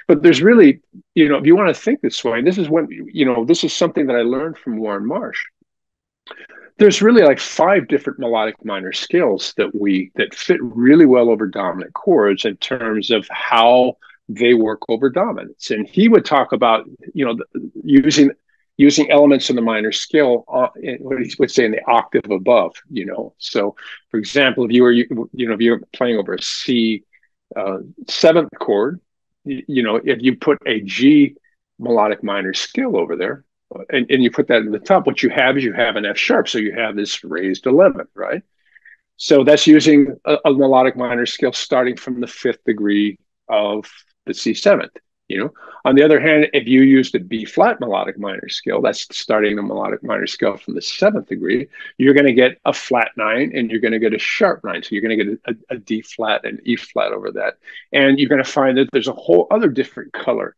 but there's really, if you want to think this way, this is something that I learned from Warren Marsh. There's really like 5 different melodic minor scales that fit really well over dominant chords in terms of how they work over dominance. And he would talk about, using elements in the minor scale, what he would say in the octave above, So, for example, if you're playing over a C 7th chord, if you put a G melodic minor scale over there, and you put that in the top, what you have is an F sharp. So you have this raised 11th, right? So that's using a melodic minor scale starting from the 5th degree of the C7th. On the other hand, if you use the B flat melodic minor scale, that's starting the melodic minor scale from the 7th degree, you're going to get a flat 9 and you're going to get a sharp 9. So you're going to get a D flat and E flat over that. And you're going to find that there's a whole other different color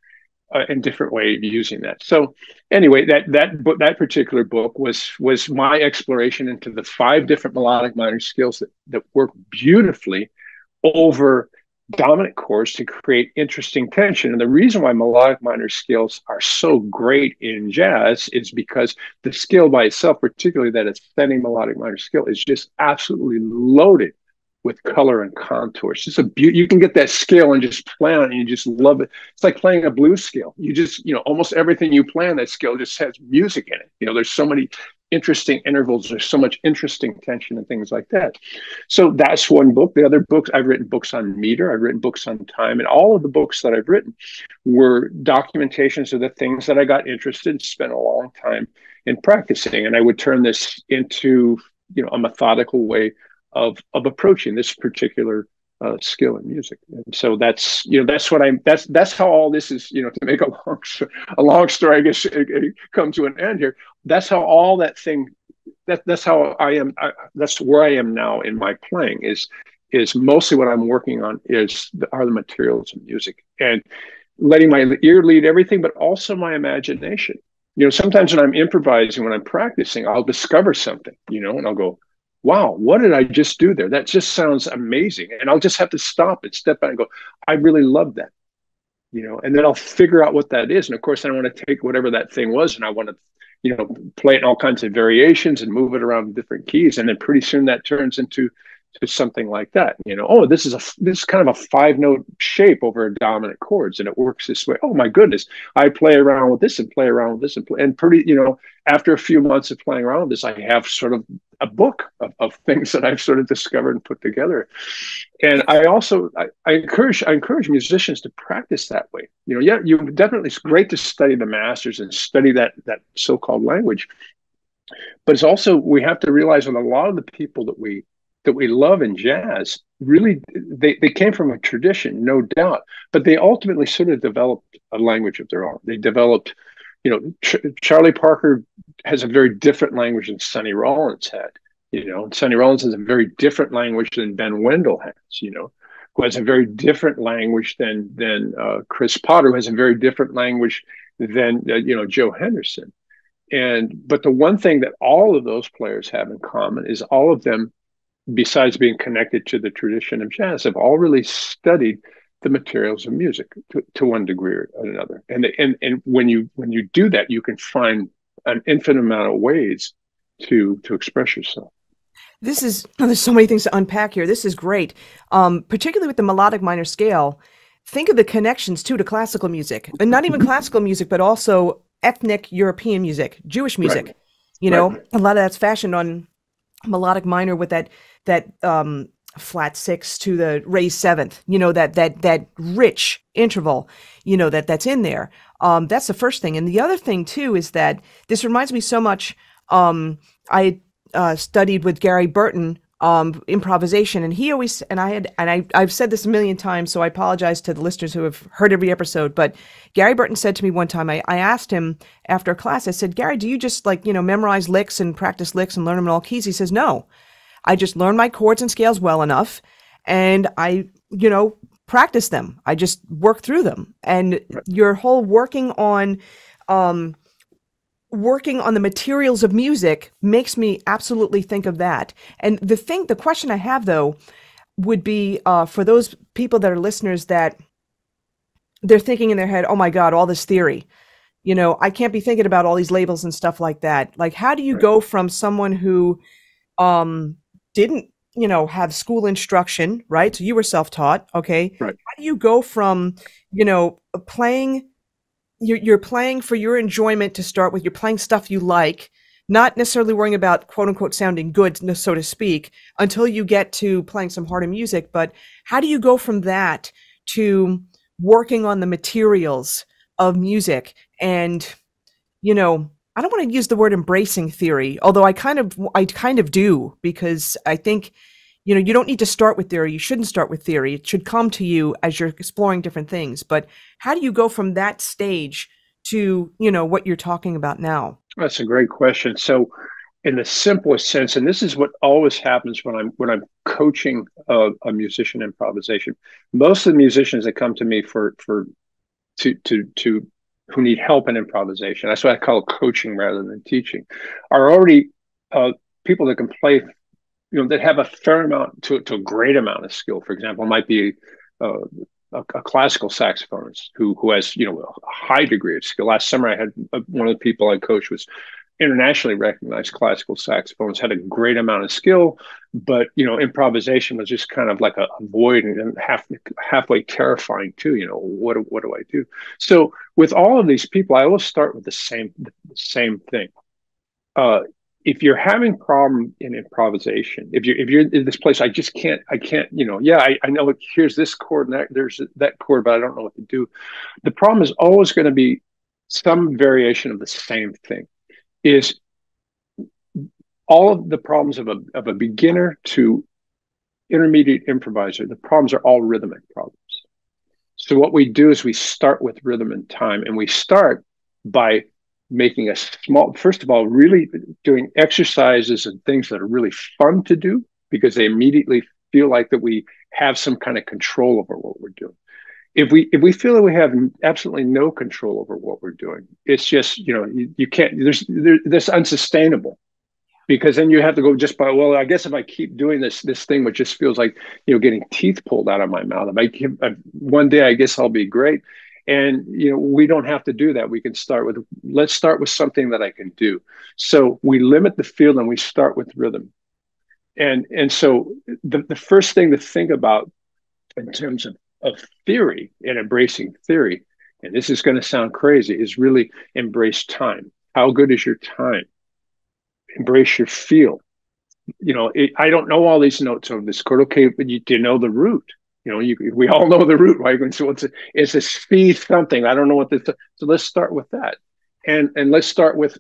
and different way of using that. So anyway, that particular book was my exploration into the 5 different melodic minor scales that work beautifully over dominant chords to create interesting tension. And the reason why melodic minor scales are so great in jazz is because the scale by itself, particularly that ascending melodic minor scale, is just absolutely loaded with color and contours. It's you can get that scale and just play on it and you just love it. It's like playing a blues scale. You just, almost everything you play on that scale just has music in it. There's so many interesting intervals. There's so much interesting tension and things like that. So that's one book. The other books, I've written books on meter. I've written books on time. And all of the books that I've written were documentations of the things that I got interested in, spent a long time in practicing. And I would turn this into, a methodical way of approaching this particular skill in music. And so that's how all this is, to make a long story, I guess, it come to an end here. That's how all that thing, that's how I am. That's where I am now in my playing is mostly what I'm working on are the materials of music and letting my ear lead everything, but also my imagination. Sometimes when I'm improvising, when I'm practicing, I'll discover something, and I'll go, wow, what did I just do there? That just sounds amazing. And I'll just have to stop and step back and go, I really love that. And then I'll figure out what that is. And of course, I want to take whatever that thing was and I want to, play it in all kinds of variations and move it around different keys. And then pretty soon that turns into something like that. This is kind of a 5-note shape over dominant chords and it works this way. Oh my goodness. I play around with this and play around with this and pretty, after a few months of playing around with this, I have sort of a book of things that I've sort of discovered and put together. And I also, I encourage musicians to practice that way. It's great to study the masters and study that so-called language. But it's also, we have to realize that a lot of the people that we love in jazz, really, they came from a tradition, no doubt, but they ultimately sort of developed a language of their own. They developed, Charlie Parker has a very different language than Sonny Rollins had, Sonny Rollins has a very different language than Ben Wendell has, who has a very different language than Chris Potter, who has a very different language than, Joe Henderson. But the one thing that all of those players have in common is all of them, besides being connected to the tradition of jazz, have all really studied the materials of music to one degree or another. And when you do that, you can find an infinite amount of ways to express yourself. There's so many things to unpack here. This is great. Particularly with the melodic minor scale, think of the connections too to classical music, and not even classical music, but also ethnic European music, Jewish music. Right. A lot of that's fashioned on melodic minor with that flat 6 to the raised 7th, that rich interval, that's in there. That's the first thing. And the other thing too is that this reminds me so much. I studied with Gary Burton improvisation, and he always, I've said this a million times, so I apologize to the listeners who have heard every episode, but Gary Burton said to me one time, I asked him after a class, I said, Gary, do you just memorize licks and practice licks and learn them in all keys? He says, no, I just learn my chords and scales well enough, and I, practice them. I just work through them. And your whole working on the materials of music makes me absolutely think of that. And the question I have though would be for those people that are listeners that they're thinking in their head, oh my God, all this theory, I can't be thinking about all these labels and stuff like that. Like, how do you go from someone who didn't, have school instruction, right? So you were self-taught, okay? Right. How do you go from, playing, you're playing for your enjoyment to start with, you're playing stuff you like, not necessarily worrying about quote unquote sounding good, so to speak, until you get to playing some harder music. But how do you go from that to working on the materials of music? And, I don't want to use the word embracing theory, although I kind of do, because I think, you don't need to start with theory. You shouldn't start with theory. It should come to you as you're exploring different things. But how do you go from that stage to, what you're talking about now? That's a great question. So in the simplest sense, and this is what always happens when I'm coaching a musician improvisation, most of the musicians that come to me to who need help in improvisation, that's what I call coaching rather than teaching, are already people that can play, that have a fair amount to a great amount of skill. For example, it might be a classical saxophonist who has a high degree of skill. Last summer, I had one of the people I coached was internationally recognized classical saxophonist, had a great amount of skill, but improvisation was just kind of like a void and halfway terrifying too. What do I do? So with all of these people, I always start with the same thing. If you're having problem in improvisation, if you're in this place, I can't, I know here's this chord and there's that chord, but I don't know what to do. The problem is always going to be some variation of the same thing. Is all of the problems of a beginner to intermediate improviser, the problems are all rhythmic problems. So what we do is we start with rhythm and time, and we start by making a small, first of all, really doing exercises and things that are really fun to do, because they immediately feel like that we have some kind of control over what we're doing. If we feel that we have absolutely no control over what we're doing, it's just, you can't, that's unsustainable, because then you have to go just by, well, I guess if I keep doing this thing, which just feels like, getting teeth pulled out of my mouth, one day, I guess I'll be great. And, we don't have to do that. We can let's start with something that I can do. So we limit the field and we start with rhythm. And so the first thing to think about in terms of theory and embracing theory, and this is going to sound crazy, is really embrace time. How good is your time? Embrace your feel. I don't know all these notes of this chord. Okay, but do you know the root? We all know the root, right? So it's a speed something. I don't know what this. So let's start with that, and let's start with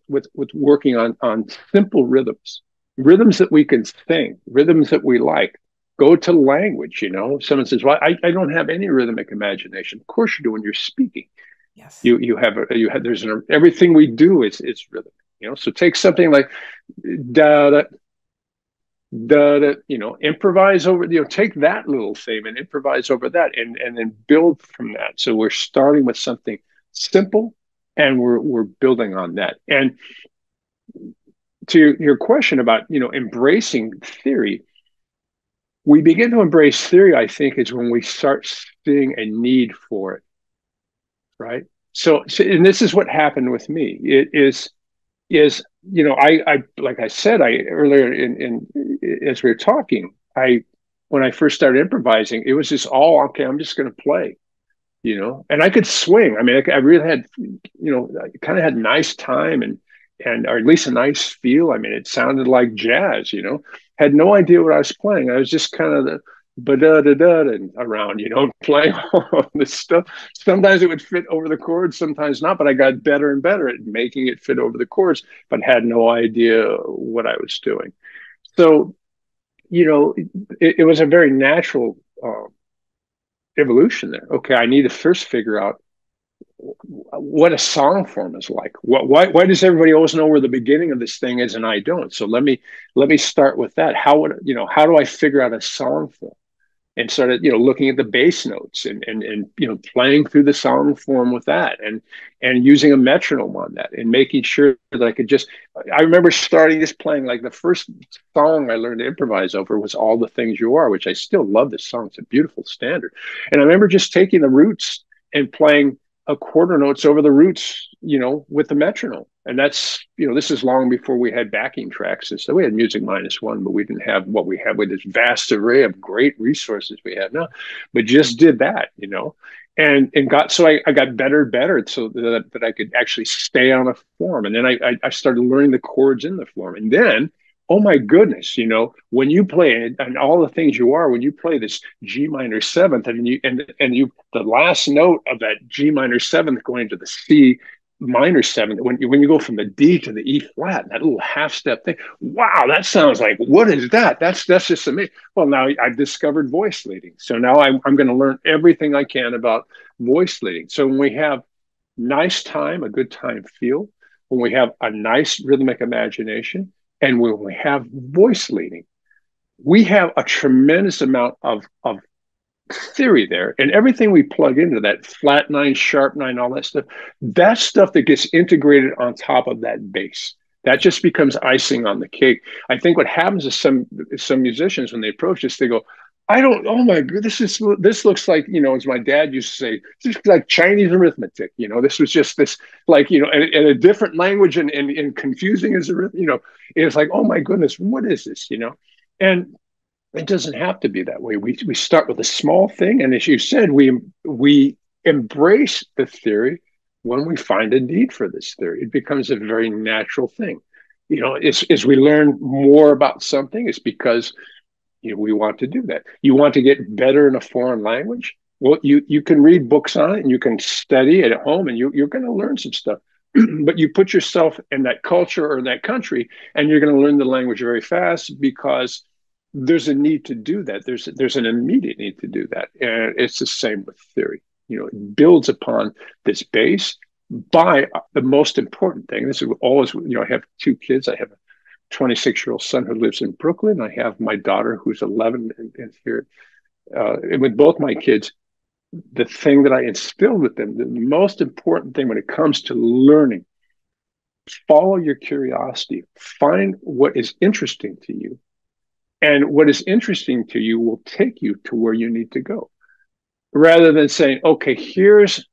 working on simple rhythms that we can sing, rhythms that we like. Go to language. Someone says, "Well, I don't have any rhythmic imagination." Of course, you do when you're speaking. Yes. You have everything we do is rhythm. So take something like da da da da. Improvise over. Take that little theme and improvise over that, and then build from that. So we're starting with something simple, and we're building on that. And to your question about embracing theory. We begin to embrace theory, I think, is when we start seeing a need for it, right? So and this is what happened with me. It is I like I said, earlier as we were talking, when I first started improvising, it was just all okay. I'm just going to play, and I could swing. I mean, I really had, I kind of had a nice time and or at least a nice feel. I mean, it sounded like jazz, had no idea what I was playing. I was just kind of the ba-da-da-da around, playing all this stuff. Sometimes it would fit over the chords, sometimes not, but I got better and better at making it fit over the chords, but had no idea what I was doing. So, it was a very natural evolution there. Okay, I need to first figure out what a song form is like. Why does everybody always know where the beginning of this thing is and I don't? So let me start with that. How do I figure out a song form? and started, looking at the bass notes and playing through the song form with that and using a metronome on that and making sure that I could just, I remember starting just playing, like the first song I learned to improvise over was All the Things You Are, which I still love this song. It's a beautiful standard. And I remember just taking the roots and playing a quarter notes over the roots, with the metronome. And that's, this is long before we had backing tracks. And so we had Music -1, but we didn't have what we have with this vast array of great resources we have now, but just did that, and got, so I got better and better so that I could actually stay on a form. And then I started learning the chords in the form. And then, oh my goodness, when you play, and All the Things You Are, when you play this G minor seventh, and you the last note of that G minor seventh going to the C minor seventh, when you go from the D to the E flat, that little half step thing, wow, that sounds like, what is that? That's just amazing. Well, now I've discovered voice leading. So now I'm going to learn everything I can about voice leading. So when we have nice time, a good time feel, when we have a nice rhythmic imagination, and when we have voice leading, we have a tremendous amount of theory there, and everything we plug into that flat nine, sharp nine, all that stuff, that's stuff that gets integrated on top of that bass. That just becomes icing on the cake. I think what happens is some musicians, when they approach this, they go, oh my God, this looks like, as my dad used to say, this is like Chinese arithmetic. This was just this, like, in a different language and confusing as arithmetic, it's like, oh my goodness, what is this, And it doesn't have to be that way. We start with a small thing, and as you said, we embrace the theory when we find a need for this theory. It becomes a very natural thing. As we learn more about something, it's because we want to do that. You want to get better in a foreign language? Well, you can read books on it, and you can study it at home, and you're going to learn some stuff. But you put yourself in that culture or in that country, and you're going to learn the language very fast because there's a need to do that. There's an immediate need to do that. And it's the same with theory. It builds upon this base by the most important thing. This is always, I have two kids. I have a 26-year-old son who lives in Brooklyn. I have my daughter who's 11 and here. And with both my kids, the thing that I instilled with them, the most important thing when it comes to learning, follow your curiosity, find what is interesting to you. And what is interesting to you will take you to where you need to go, rather than saying, okay, here's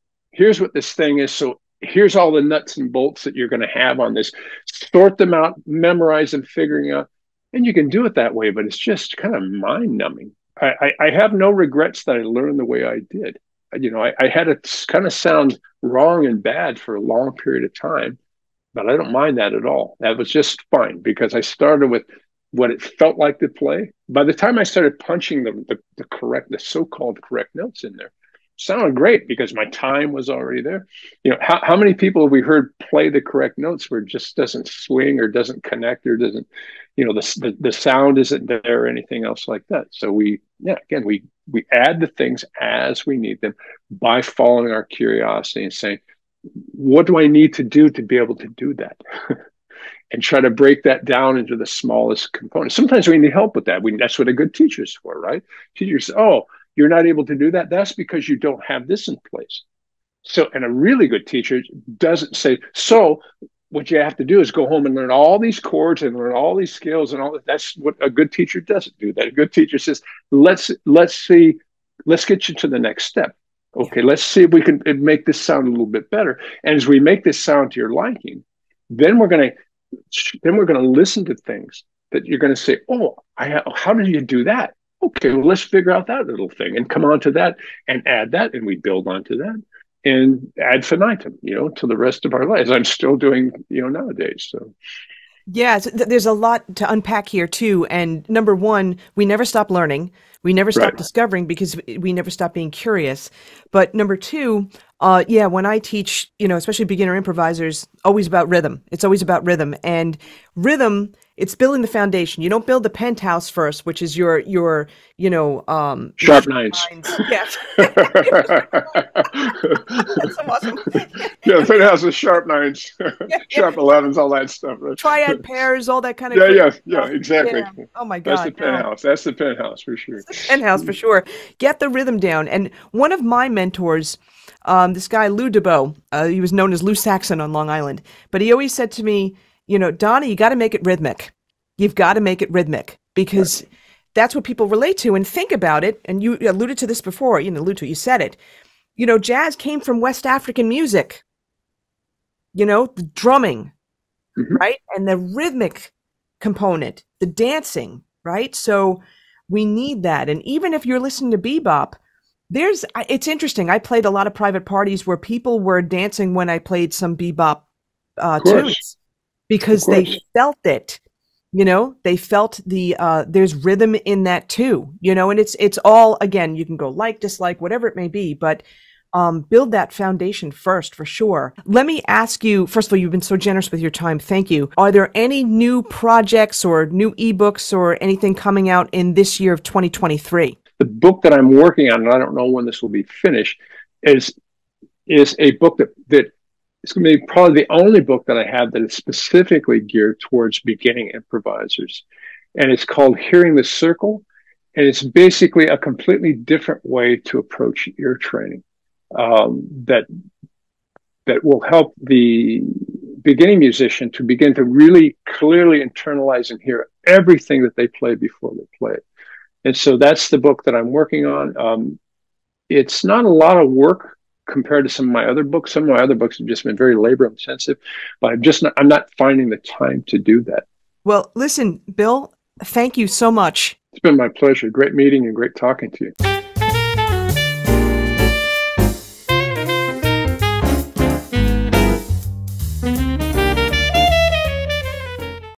what this thing is. So here's all the nuts and bolts that you're going to have on this. Sort them out, memorize them, figuring out. And you can do it that way, but it's just kind of mind numbing. I have no regrets that I learned the way I did. I had it kind of sound wrong and bad for a long period of time, but I don't mind that at all. That was just fine because I started with what it felt like to play. By the time I started punching the so-called correct notes in there, it sounded great because my time was already there. How many people have we heard play the correct notes where it just doesn't swing or doesn't connect or doesn't, the sound isn't there or anything else like that. So we add the things as we need them by following our curiosity and saying, what do I need to do to be able to do that? And try to break that down into the smallest components. Sometimes we need help with that. That's what a good teacher is for, right? Teachers, you're not able to do that. That's because you don't have this in place. So, and a really good teacher doesn't say, so what you have to do is go home and learn all these chords and learn all these scales and all that. That's what a good teacher doesn't do. That a good teacher says, let's get you to the next step. Okay, let's see if we can make this sound a little bit better. And as we make this sound to your liking, then we're going to listen to things that you're going to say, how did you do that? Okay, well, let's figure out that little thing and come on to that and add that. And we build onto that and ad infinitum, to the rest of our lives. I'm still doing, nowadays. So. Yeah, there's a lot to unpack here too. And number one, we never stop learning. We never stop discovering because we never stop being curious. But number two, when I teach, especially beginner improvisers, always about rhythm. It's always about rhythm. And rhythm It's building the foundation. You don't build the penthouse first, which is your Sharp nines. Yes. That's so awesome. Yeah, the penthouse is sharp nines, sharp 11s, all that stuff. Triad pairs, all that kind of exactly. Yeah. Oh my God. That's the penthouse. That's the penthouse for sure. That's the penthouse for sure. Get the rhythm down. And one of my mentors, this guy Lou DeBow, he was known as Lou Saxon on Long Island, but he always said to me, Donna, you got to make it rhythmic. You've got to make it rhythmic because that's what people relate to. And think about it. And you alluded to this before, you said it. Jazz came from West African music, the drumming, right? And the rhythmic component, the dancing, right? So we need that. And even if you're listening to bebop, it's interesting. I played a lot of private parties where people were dancing when I played some bebop tunes because they felt it. They felt there's rhythm in that too, and it's all, again, you can go like, dislike, whatever it may be, but build that foundation first for sure. Let me ask you, first of all, you've been so generous with your time. Thank you. Are there any new projects or new ebooks or anything coming out in this year of 2023? The book that I'm working on, and I don't know when this will be finished, is a book that it's going to be probably the only book that I have that is specifically geared towards beginning improvisers. And it's called Hearing the Circle. And it's basically a completely different way to approach ear training that will help the beginning musician to begin to really clearly internalize and hear everything that they play before they play it. And so that's the book that I'm working on. It's not a lot of work compared to some of my other books. Some of my other books have just been very labor intensive, but I'm not finding the time to do that. Well, listen, Bill, thank you so much. It's been my pleasure. Great meeting and great talking to you.